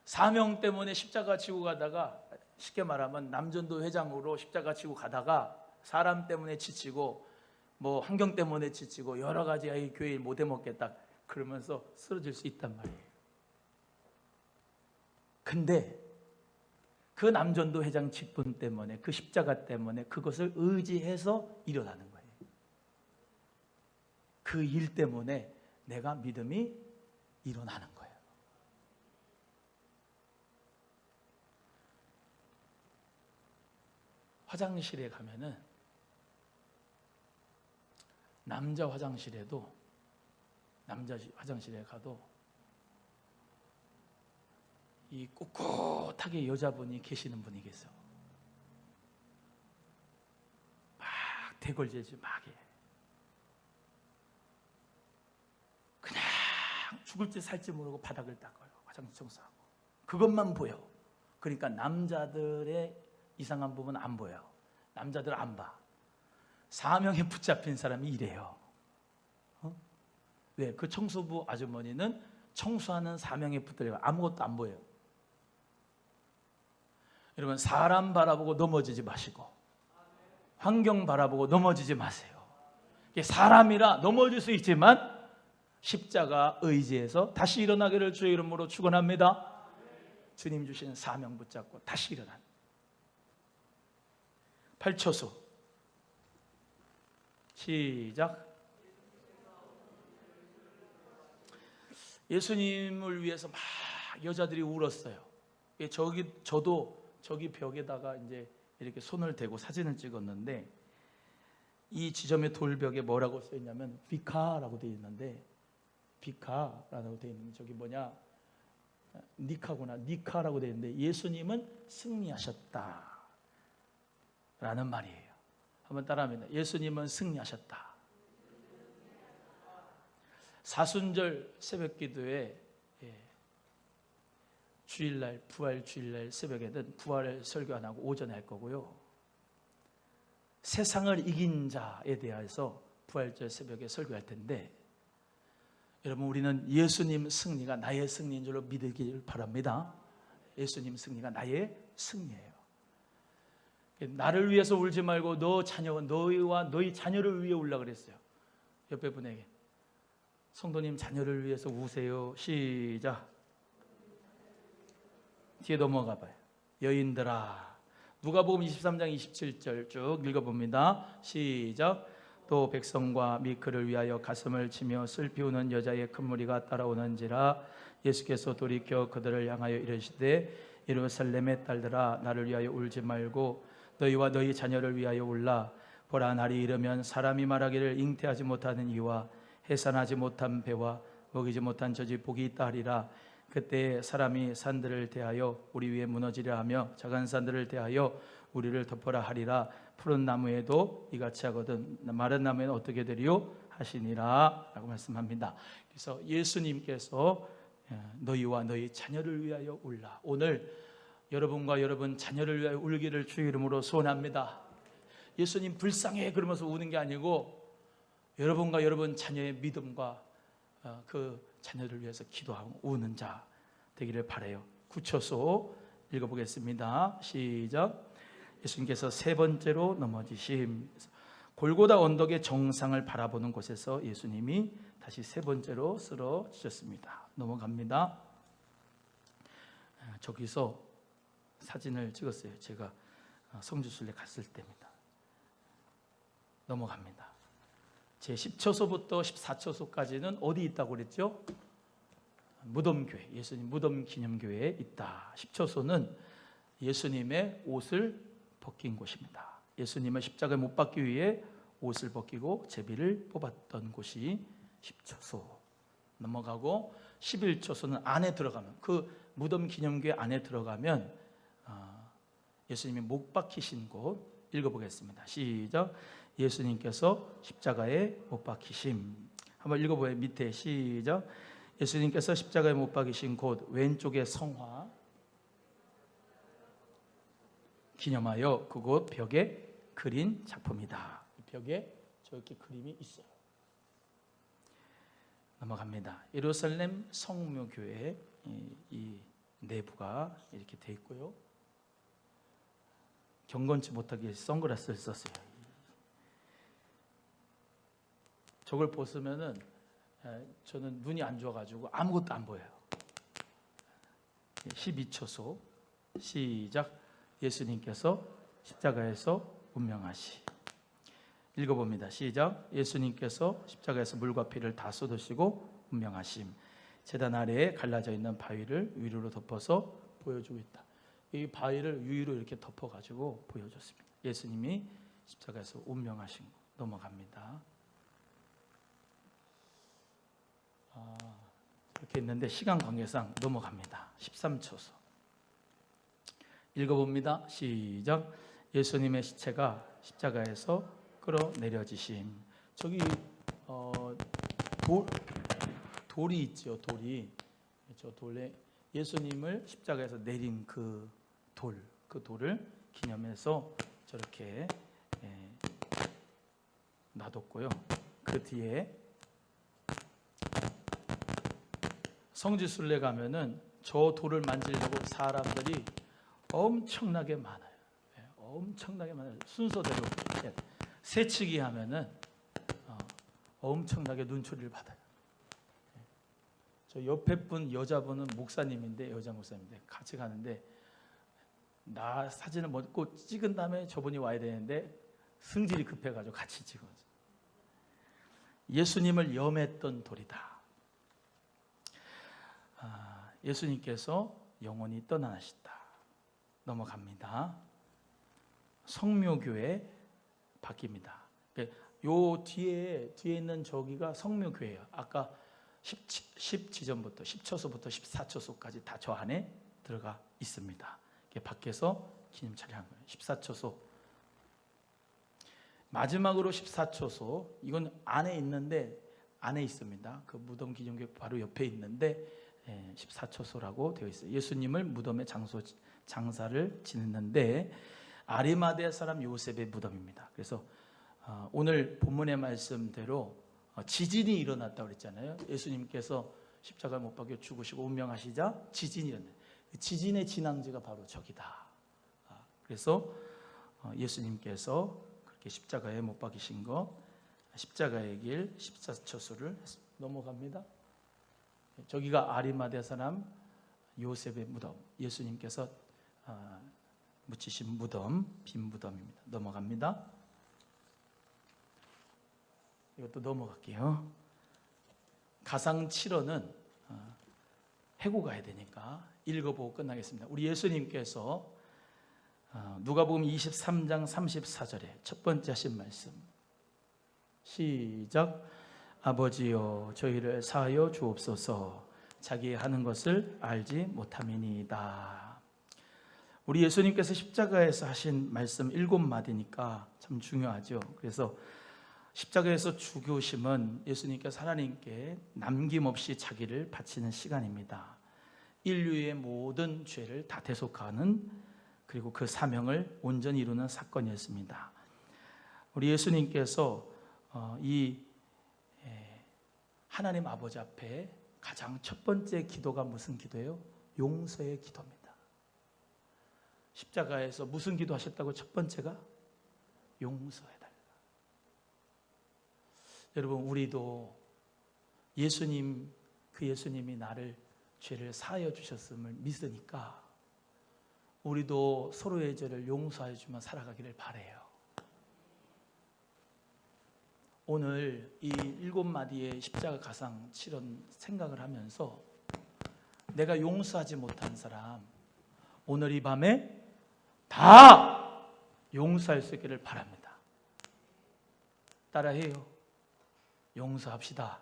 S1: 사명 때문에 십자가 지고 가다가, 쉽게 말하면 남전도 회장으로 십자가 지고 가다가 사람 때문에 지치고 뭐 환경 때문에 지치고 여러 가지 교회 일 못 해먹겠다 그러면서 쓰러질 수 있단 말이에요. 근데 그 남전도 회장 직분 때문에, 그 십자가 때문에 그것을 의지해서 일어나는 거예요. 그 일 때문에 내가 믿음이 일어나는 거예요. 화장실에 가면은, 남자 화장실에 가도 이 꿋꿋하게 여자분이 계시는 분이 계세요. 막 대걸제지 막 해. 그냥 죽을지 살지 모르고 바닥을 닦아요. 화장실 청소하고. 그것만 보여. 그러니까 남자들의 이상한 부분 안 보여. 남자들 안 봐. 사명에 붙잡힌 사람이 이래요. 왜? 그 청소부 아주머니는 청소하는 사명에 붙들려 아무것도 안 보여요. 여러분, 사람 바라보고 넘어지지 마시고 환경 바라보고 넘어지지 마세요. 사람이라 넘어질 수 있지만 십자가 의지해서 다시 일어나기를 주의 이름으로 축원합니다. 주님 주신 사명 붙잡고 다시 일어난 8초수 시작. 예수님을 위해서 막 여자들이 울었어요. 저기 벽에다가 이제 이렇게 손을 대고 사진을 찍었는데, 이 지점의 돌벽에 뭐라고 써 있냐면 비카라고 되어 있는데, 비카라고 되어 있는 저기 뭐냐, 니카라고 되어 있는데, 예수님은 승리하셨다 라는 말이에요. 한번 따라합니다. 예수님은 승리하셨다. 사순절 새벽기도에 주일날, 부활 주일날 새벽에는 부활을 설교 안 하고 오전에 할 거고요. 세상을 이긴 자에 대해서 부활절 새벽에 설교할 텐데, 여러분, 우리는 예수님 승리가 나의 승리인 줄로 믿으길 바랍니다. 예수님 승리가 나의 승리예요. 나를 위해서 울지 말고 너희와 너희 자녀를 위해 울라 그랬어요. 옆에 분에게, 성도님 자녀를 위해서 우세요. 시작. 뒤에 넘어가 봐요. 여인들아. 누가복음 23장 27절 쭉 읽어봅니다. 시작. 또 백성과 미크를 위하여 가슴을 치며 슬피 우는 여자의 큰 무리가 따라오는지라. 예수께서 돌이켜 그들을 향하여 이르시되, 예루살렘의 딸들아, 나를 위하여 울지 말고 너희와 너희 자녀를 위하여 울라. 보라, 날이 이르면 사람이 말하기를 잉태하지 못하는 이와 해산하지 못한 배와 먹이지 못한 젖이 복이 있다 하리라. 그때 사람이 산들을 대하여 우리 위에 무너지려 하며 작은 산들을 대하여 우리를 덮어라 하리라. 푸른 나무에도 이같이 하거든 마른 나무에는 어떻게 되리요 하시니라 라고 말씀합니다. 그래서 예수님께서 너희와 너희 자녀를 위하여 울라. 오늘 여러분과 여러분 자녀를 위하여 울기를 주의 이름으로 소원합니다. 예수님 불쌍해 그러면서 우는 게 아니고, 여러분과 여러분 자녀의 믿음과 그 자녀를 위해서 기도하고 우는 자 되기를 바라요. 9초소 읽어보겠습니다. 시작. 예수님께서 3번째로 넘어지심. 골고다 언덕의 정상을 바라보는 곳에서 예수님이 다시 3번째로 쓰러지셨습니다. 넘어갑니다. 저기서 사진을 찍었어요. 제가 성주순례 갔을 때입니다. 넘어갑니다. 제 10처소부터 14처소까지는 어디 있다고 그랬죠? 무덤교회, 예수님 무덤 기념교회에 있다. 10처소는 예수님의 옷을 벗긴 곳입니다. 예수님을 십자가에 못 박기 위해 옷을 벗기고 제비를 뽑았던 곳이 10처소. 넘어가고 11처소는 안에 들어가면, 그 무덤 기념교회 안에 들어가면 예수님이 못 박히신 곳 읽어보겠습니다. 시작. 예수님께서 십자가에 못 박히심. 한번 읽어보세요. 밑에 시작. 예수님께서 십자가에 못 박히신 곳 왼쪽의 성화 기념하여 그곳 벽에 그린 작품이다. 벽에 저렇게 그림이 있어요. 넘어갑니다. 예루살렘 성묘교회 이 내부가 이렇게 돼 있고요. 경건치 못하게 선글라스를 썼어요. 저걸 벗으면은 저는 눈이 안 좋아가지고 아무것도 안 보여요. 12처소 시작. 예수님께서 십자가에서 운명하시. 읽어봅니다. 시작. 예수님께서 십자가에서 물과 피를 다 쏟으시고 운명하심. 제단 아래에 갈라져 있는 바위를 위로 덮어서 보여주고 있다. 이 바위를 위로 이렇게 덮어가지고 보여줬습니다. 예수님이 십자가에서 운명하신 거. 넘어갑니다. 이렇게 있는데 시간 관계상 넘어갑니다. 13처소 읽어봅니다. 시작. 예수님의 시체가 십자가에서 끌어내려지심. 저기 돌이 있죠. 돌이, 저 돌에 예수님을 십자가에서 내린 그 돌을 기념해서 저렇게 놔뒀고요. 그 뒤에 성지순례 가면은 저 돌을 만지려고 사람들이 엄청나게 많아요. 엄청나게 많아요. 순서대로 세치기 하면은 엄청나게 눈초리를 받아요. 저 옆에 분 여자분은 목사님인데, 여자 목사님인데 같이 가는데 나 사진을 먹고 찍은 다음에 저분이 와야 되는데 승질이 급해가지고 같이 찍어요. 예수님을 염했던 돌이다. 예수님께서 영원히 떠나시다. 넘어갑니다. 성묘교회 바뀝니다. 요 뒤에 있는 저기가 성묘교회예요. 아까 10지점부터 10처소부터 14처소까지 다 저 안에 들어가 있습니다. 밖에서 기념 처리한 거예요. 14처소. 마지막으로 14처소. 이건 안에 있는데 안에 있습니다. 그 무덤 기념교회 바로 옆에 있는데 14처소라고 되어 있어요. 예수님을 무덤에 장사를 지냈는데 아리마대 사람 요셉의 무덤입니다. 그래서 오늘 본문의 말씀대로 지진이 일어났다고 그랬잖아요. 예수님께서 십자가에 못 박혀 죽으시고 운명하시자 지진이 일어나요. 지진의 진앙지가 바로 저기다. 그래서 예수님께서 그렇게 십자가에 못 박히신 것, 십자가의 길 14처소를 넘어갑니다. 저기가 아리마대 사람 요셉의 무덤, 예수님께서 묻히신 무덤, 빈 무덤입니다. 넘어갑니다. 이것도 넘어갈게요. 가상 7어는 해고 가야 되니까 읽어보고 끝나겠습니다. 우리 예수님께서 누가복음 23장 34절에 첫 번째 하신 말씀 시작. 아버지여 저희를 사하여 주옵소서 자기 하는 것을 알지 못함이니이다. 우리 예수님께서 십자가에서 하신 말씀 7마디니까 참 중요하죠. 그래서 십자가에서 죽으심은 예수님께서 하나님께 남김없이 자기를 바치는 시간입니다. 인류의 모든 죄를 다 대속하는, 그리고 그 사명을 온전히 이루는 사건이었습니다. 우리 예수님께서 이 하나님 아버지 앞에 가장 첫 번째 기도가 무슨 기도예요? 용서의 기도입니다. 십자가에서 무슨 기도 하셨다고? 첫 번째가 용서해달라. 여러분, 우리도 예수님, 그 예수님이 나를 죄를 사하여 주셨음을 믿으니까 우리도 서로의 죄를 용서해 주며 살아가기를 바라요. 오늘 이 7마디의 십자가 가상 치른 생각을 하면서 내가 용서하지 못한 사람 오늘 이 밤에 다 용서할 수 있기를 바랍니다. 따라해요. 용서합시다.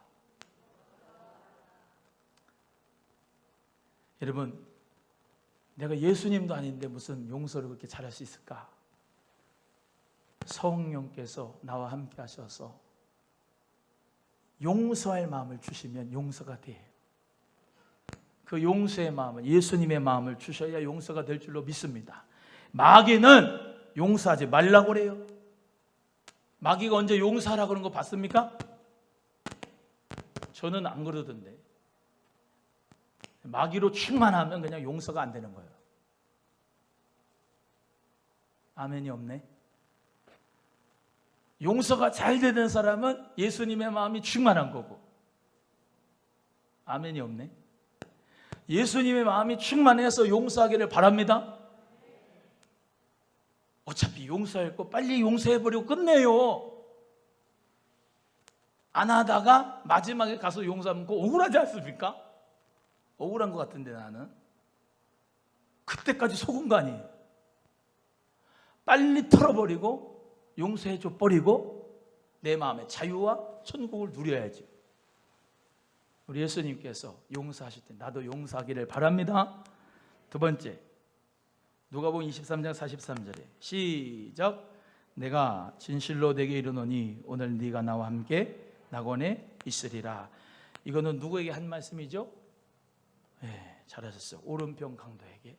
S1: 여러분, 내가 예수님도 아닌데 무슨 용서를 그렇게 잘할 수 있을까? 성령께서 나와 함께 하셔서 용서할 마음을 주시면 용서가 돼요. 그 용서의 마음은 예수님의 마음을 주셔야 용서가 될 줄로 믿습니다. 마귀는 용서하지 말라고 그래요. 마귀가 언제 용서하라고 그런 거 봤습니까? 저는 안 그러던데. 마귀로 충만하면 그냥 용서가 안 되는 거예요. 아멘이 없네. 용서가 잘 되는 사람은 예수님의 마음이 충만한 거고. 아멘이 없네. 예수님의 마음이 충만해서 용서하기를 바랍니다. 어차피 용서할 거 빨리 용서해버리고 끝내요. 안 하다가 마지막에 가서 용서하면 그거 억울하지 않습니까? 억울한 것 같은데 나는. 그때까지 속은 거 아니에요. 빨리 털어버리고 용서해줘 버리고 내 마음의 자유와 천국을 누려야지. 우리 예수님께서 용서하실 때 나도 용서하기를 바랍니다. 두 번째, 누가복음 23장 43절에 시작. 내가 진실로 내게 이르노니 오늘 네가 나와 함께 낙원에 있으리라. 이거는 누구에게 한 말씀이죠? 네, 잘하셨어요. 오른편 강도에게.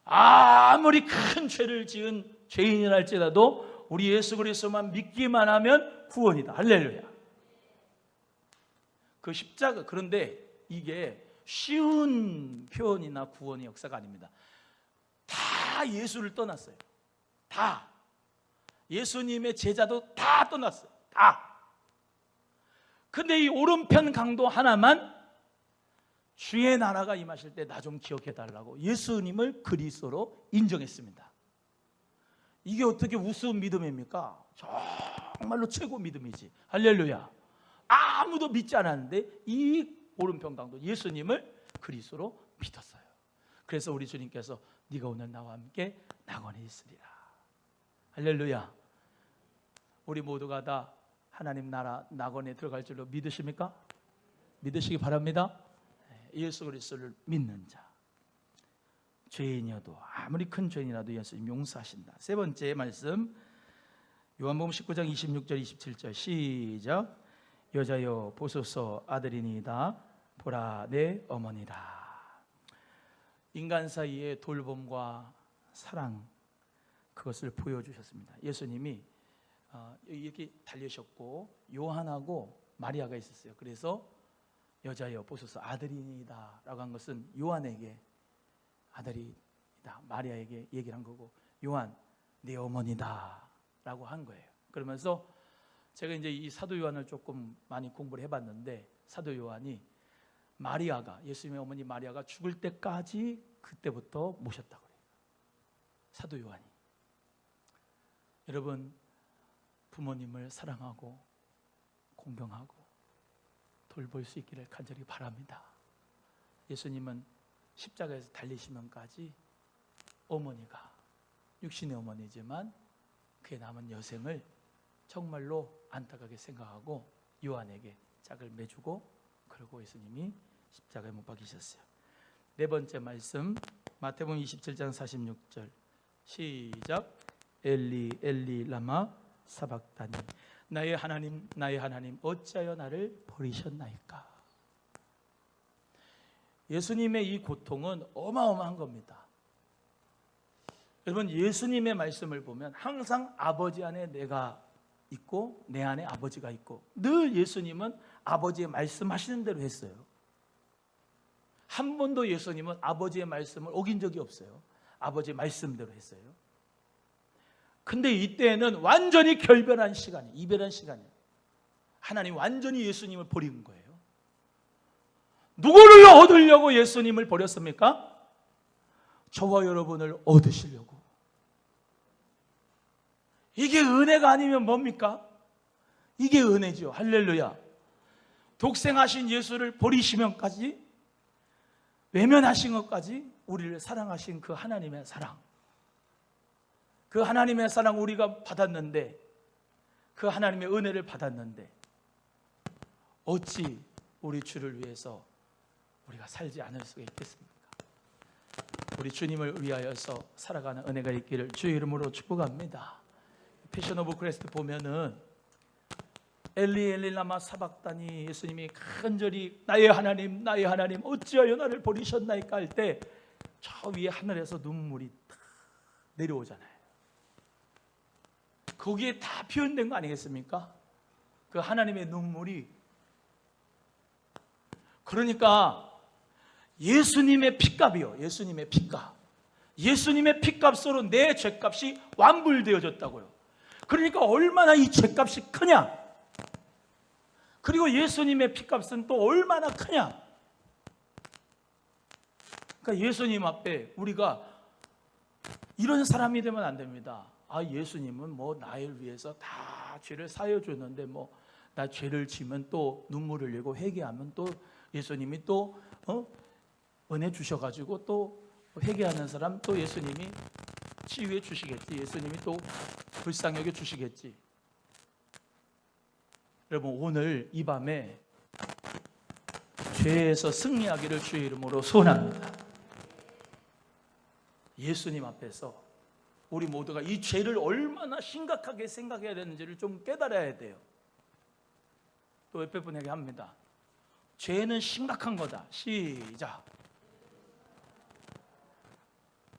S1: 아무리 큰 죄를 지은 죄인이랄지라도 우리 예수 그리스도만 믿기만 하면 구원이다. 할렐루야. 그 십자가, 그런데 이게 쉬운 표현이나 구원의 역사가 아닙니다. 다 예수를 떠났어요. 다. 예수님의 제자도 다 떠났어요. 다. 근데 이 오른편 강도 하나만 주의 나라가 임하실 때 나 좀 기억해 달라고 예수님을 그리스도로 인정했습니다. 이게 어떻게 우스운 믿음입니까? 정말로 최고 믿음이지. 할렐루야. 아무도 믿지 않았는데 이 오른편 강도 예수님을 그리스도로 믿었어요. 그래서 우리 주님께서 네가 오늘 나와 함께 낙원에 있으리라. 할렐루야. 우리 모두가 다 하나님 나라 낙원에 들어갈 줄로 믿으십니까? 믿으시기 바랍니다. 예수 그리스도를 믿는 자, 죄인이어도 아무리 큰 죄인이라도 예수님 용서하신다. 세 번째 말씀, 요한복음 19장 26절 27절 시작. 여자여 보소서 아들이니이다. 보라 내 어머니라. 인간 사이의 돌봄과 사랑, 그것을 보여주셨습니다. 예수님이 이렇게 달리셨고 요한하고 마리아가 있었어요. 그래서 여자여 보소서 아들이니이다 라고 한 것은 요한에게 아들이다, 마리아에게 얘기를 한 거고, 요한 내 어머니다 라고 한 거예요. 그러면서 제가 이제 이 사도 요한을 조금 많이 공부를 해봤는데, 사도 요한이 마리아가, 예수님의 어머니 마리아가 죽을 때까지 그때부터 모셨다고 그래요. 사도 요한이. 여러분, 부모님을 사랑하고 공경하고 돌볼 수 있기를 간절히 바랍니다. 예수님은 십자가에서 달리시면까지 어머니가, 육신의 어머니지만 그의 남은 여생을 정말로 안타깝게 생각하고 요한에게 짝을 매주고, 그리고 예수님이 십자가에 못 박히셨어요. 네 번째 말씀, 마태복음 27장 46절 시작. 엘리 엘리 라마 사박다니, 나의 하나님 나의 하나님 어찌하여 나를 버리셨나이까. 예수님의 이 고통은 어마어마한 겁니다. 여러분, 예수님의 말씀을 보면 항상 아버지 안에 내가 있고 내 안에 아버지가 있고, 늘 예수님은 아버지의 말씀하시는 대로 했어요. 한 번도 예수님은 아버지의 말씀을 어긴 적이 없어요. 아버지의 말씀대로 했어요. 근데 이때는 완전히 결별한 시간이, 이별한 시간이에요. 하나님 완전히 예수님을 버린 거예요. 누구를 얻으려고 예수님을 버렸습니까? 저와 여러분을 얻으시려고. 이게 은혜가 아니면 뭡니까? 이게 은혜죠. 할렐루야. 독생하신 예수를 버리시면까지, 외면하신 것까지 우리를 사랑하신 그 하나님의 사랑, 그 하나님의 사랑 우리가 받았는데, 그 하나님의 은혜를 받았는데 어찌 우리 주를 위해서 우리가 살지 않을 수가 있겠습니까? 우리 주님을 위하여서 살아가는 은혜가 있기를 주의 이름으로 축복합니다. 패션 오브 크리스트 보면은 엘리 엘리 라마 사박다니, 예수님이 간절히 나의 하나님 나의 하나님 어찌하여 나를 버리셨나이까 할 때 저 위에 하늘에서 눈물이 탁 내려오잖아요. 거기에 다 표현된 거 아니겠습니까? 그 하나님의 눈물이. 그러니까 예수님의 피값이요, 예수님의 피값, 예수님의 피값으로 내 죄값이 완불되어졌다고요. 그러니까 얼마나 이 죄값이 크냐, 그리고 예수님의 피값은 또 얼마나 크냐. 그러니까 예수님 앞에 우리가 이런 사람이 되면 안 됩니다. 아, 예수님은 뭐 나를 위해서 다 죄를 사여 줬는데 뭐 나 죄를 지면 또 눈물을 흘리고 회개하면 또 예수님이 또 은혜 주셔가지고 또 회개하는 사람 또 예수님이 치유해 주시겠지, 예수님이 또 불쌍히 여겨 주시겠지. 여러분, 오늘 이 밤에 죄에서 승리하기를 주의 이름으로 소원합니다. 예수님 앞에서 우리 모두가 이 죄를 얼마나 심각하게 생각해야 되는지를 좀 깨달아야 돼요. 또 옆에 분에게 합니다. 죄는 심각한 거다. 시작.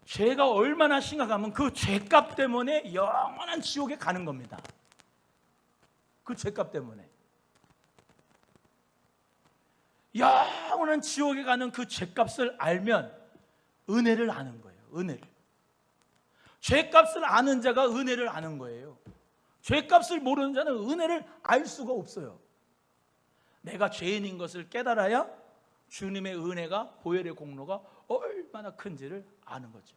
S1: 죄가 얼마나 심각하면 그 죄값 때문에 영원한 지옥에 가는 겁니다. 그 죄값 때문에 영원한 지옥에 가는 그 죄값을 알면 은혜를 아는 거예요. 은혜를. 죄값을 아는 자가 은혜를 아는 거예요. 죄값을 모르는 자는 은혜를 알 수가 없어요. 내가 죄인인 것을 깨달아야 주님의 은혜가, 보혈의 공로가 얼마나 큰지를 아는 거죠.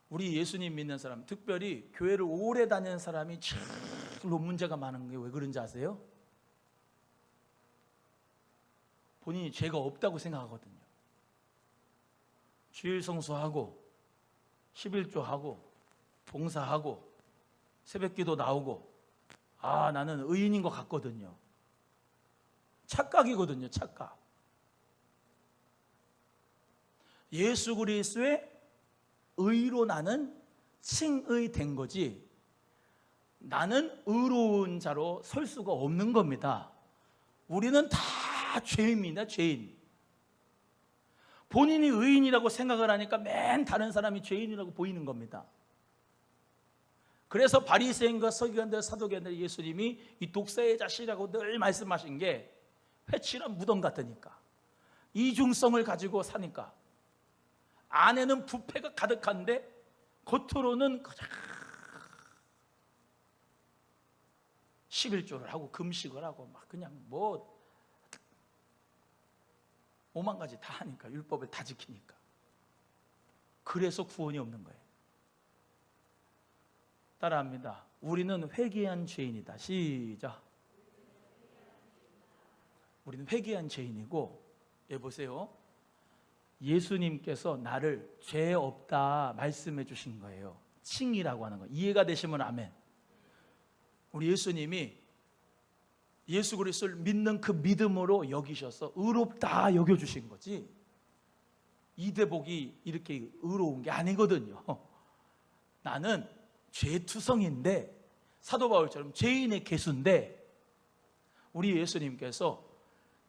S1: 우리 예수님 믿는 사람, 특별히 교회를 오래 다니는 사람이 제일로 문제가 많은 게 왜 그런지 아세요? 본인이 죄가 없다고 생각하거든요. 주일 성수하고 11조하고 봉사하고 새벽기도 나오고, 아, 나는 의인인 것 같거든요. 착각이거든요. 착각. 예수 그리스도의 의로 나는 칭의된 거지, 나는 의로운 자로 설 수가 없는 겁니다. 우리는 다 죄인입니다. 죄인. 본인이 의인이라고 생각을 하니까 맨 다른 사람이 죄인이라고 보이는 겁니다. 그래서 바리새인과 서기관들, 사두개인들, 예수님이 이 독사의 자식이라고 늘 말씀하신 게 회칠한 무덤 같으니까, 이중성을 가지고 사니까, 안에는 부패가 가득한데 겉으로는 11조를 하고 금식을 하고 막 그냥 뭐 오만 가지 다 하니까, 율법을 다 지키니까. 그래서 구원이 없는 거예요. 따라합니다. 우리는 회개한 죄인이다. 시작. 우리는 회개한 죄인이고, 보세요. 예수님께서 나를 죄 없다 말씀해 주신 거예요. 칭이라고 하는 거. 이해가 되시면 아멘. 우리 예수님이 예수 그리스도를 믿는 그 믿음으로 여기셔서 의롭다 여겨주신 거지, 이대복이 이렇게 의로운 게 아니거든요. 나는 죄투성인데, 사도 바울처럼 죄인의 개수인데, 우리 예수님께서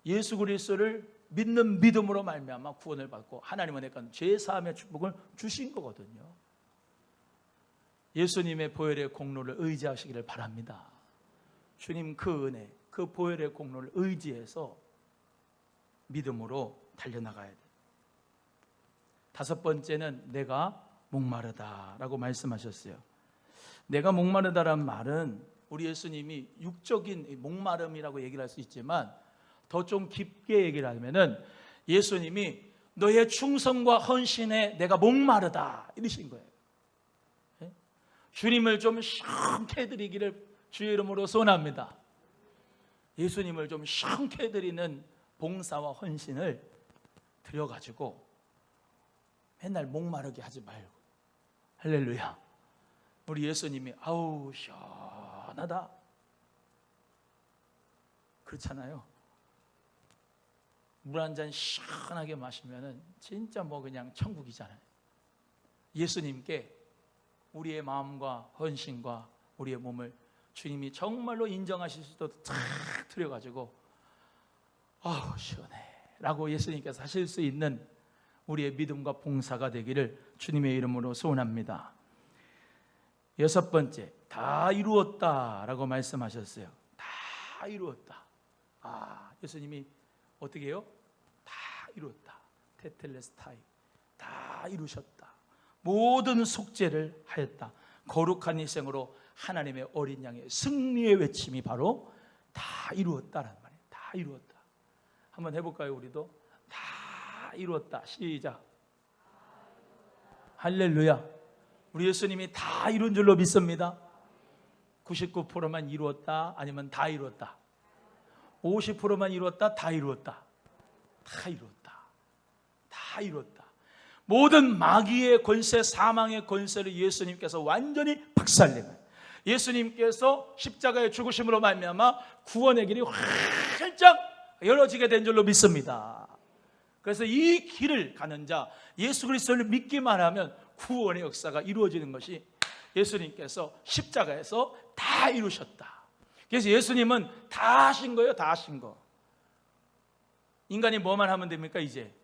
S1: 예수 그리스도를 믿는 믿음으로 말미암아 구원을 받고 하나님은 내가 죄 사함의 축복을 주신 거거든요. 예수님의 보혈의 공로를 의지하시기를 바랍니다. 주님 그 은혜, 그 보혈의 공로를 의지해서 믿음으로 달려나가야 돼요. 다섯 번째는 내가 목마르다라고 말씀하셨어요. 내가 목마르다란 말은 우리 예수님이 육적인 목마름이라고 얘기를 할 수 있지만, 더 좀 깊게 얘기를 하면은 예수님이 너의 충성과 헌신에 내가 목마르다 이러신 거예요. 주님을 좀 시원케 해드리기를 주의 이름으로 소원합니다. 예수님을 좀 시원케 해드리는 봉사와 헌신을 드려가지고 맨날 목마르게 하지 말고, 할렐루야. 우리 예수님이 아우 시원하다 그렇잖아요. 물 한 잔 시원하게 마시면은 진짜 뭐 그냥 천국이잖아요. 예수님께 우리의 마음과 헌신과 우리의 몸을 주님이 정말로 인정하실 수 있도록 탁 드려가지고 아우 시원해 라고 예수님께서 하실 수 있는 우리의 믿음과 봉사가 되기를 주님의 이름으로 소원합니다. 6번째, 다 이루었다 라고 말씀하셨어요. 다 이루었다. 예수님이 어떻게 해요? 다 이루었다. 테텔레스타이, 다 이루셨다. 모든 속죄를 하였다. 거룩한 일생으로 하나님의 어린 양의 승리의 외침이 바로 다 이루었다라는 말이에요. 다 이루었다. 한번 해볼까요? 우리도 다 이루었다. 시작. 할렐루야. 우리 예수님이 다 이룬 줄로 믿습니다. 99%만 이루었다, 아니면 다 이루었다. 50%만 이루었다, 다 이루었다. 다 이루었다. 다 이루었다. 모든 마귀의 권세, 사망의 권세를 예수님께서 완전히 박살내고, 예수님께서 십자가의 죽으심으로 말미암아 구원의 길이 활짝 열어지게 된 줄로 믿습니다. 그래서 이 길을 가는 자, 예수 그리스도를 믿기만 하면 구원의 역사가 이루어지는 것이 예수님께서 십자가에서 다 이루셨다. 그래서 예수님은 다 하신 거예요. 다 하신 거. 인간이 뭐만 하면 됩니까? 이제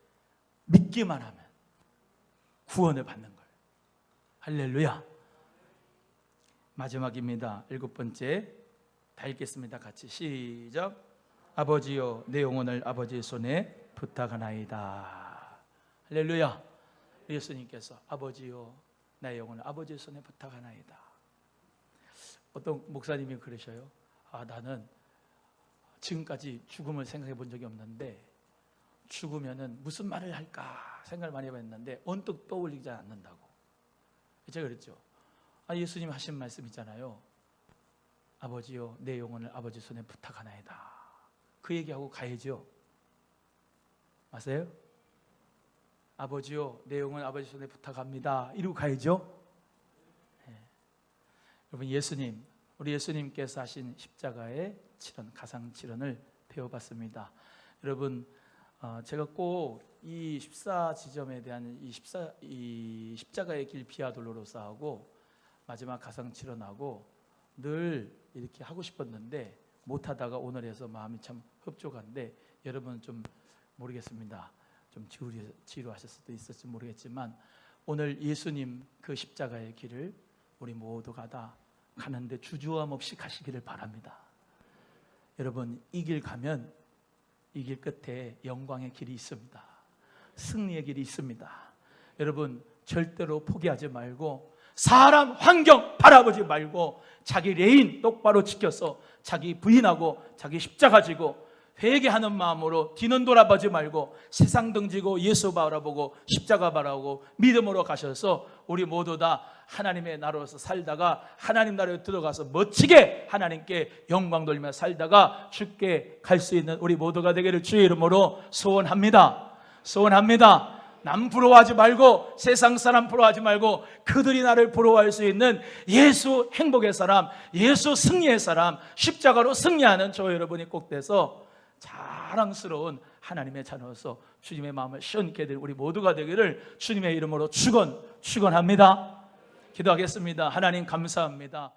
S1: 믿기만 하면 구원을 받는 거예요. 할렐루야. 마지막입니다. 7번째, 다 읽겠습니다. 같이 시작. 아버지여, 내 영혼을 아버지의 손에 부탁하나이다. 할렐루야. 예수님께서 아버지여, 나의 영혼을 아버지의 손에 부탁하나이다. 어떤 목사님이 그러셔요. 나는 지금까지 죽음을 생각해 본 적이 없는데 죽으면은 무슨 말을 할까 생각을 많이 해봤는데 언뜻 떠올리지 않는다고. 제가 그랬죠. 예수님 하신 말씀 있잖아요. 아버지여, 내 영혼을 아버지 손에 부탁하나이다. 그 얘기하고 가야죠. 맞아요? 아버지여, 내 영혼 아버지 손에 부탁합니다. 이러고 가야죠. 네. 여러분, 우리 예수님께서 하신 십자가의 칠언, 가상 칠언을 배워봤습니다. 여러분, 제가 꼭 이 14지점에 대한 이 십자가의 길 비아 돌로로사하고 마지막 가상 칠언하고 늘 이렇게 하고 싶었는데 못하다가 오늘 해서 마음이 참 흡족한데, 여러분 좀 모르겠습니다. 좀 지루하실 수도 있을지 모르겠지만 오늘 예수님 그 십자가의 길을 우리 모두가 다 가는데 주저함 없이 가시기를 바랍니다. 여러분, 이 길 가면 이 길 끝에 영광의 길이 있습니다. 승리의 길이 있습니다. 여러분, 절대로 포기하지 말고 사람, 환경 바라보지 말고 자기 레인 똑바로 지켜서 자기 부인하고 자기 십자가 지고 회개하는 마음으로 뒤는 돌아보지 말고 세상 등지고 예수 바라보고 십자가 바라보고 믿음으로 가셔서 우리 모두 다 하나님의 나라로서 살다가 하나님 나라에 들어가서 멋지게 하나님께 영광 돌리며 살다가 죽게 갈 수 있는 우리 모두가 되기를 주의 이름으로 소원합니다. 소원합니다. 남 부러워하지 말고 세상 사람 부러워하지 말고 그들이 나를 부러워할 수 있는 예수 행복의 사람, 예수 승리의 사람, 십자가로 승리하는 저 여러분이 꼭 돼서 자랑스러운 하나님의 자녀로서 주님의 마음을 시원케 해드릴 우리 모두가 되기를 주님의 이름으로 축원합니다. 기도하겠습니다. 하나님 감사합니다.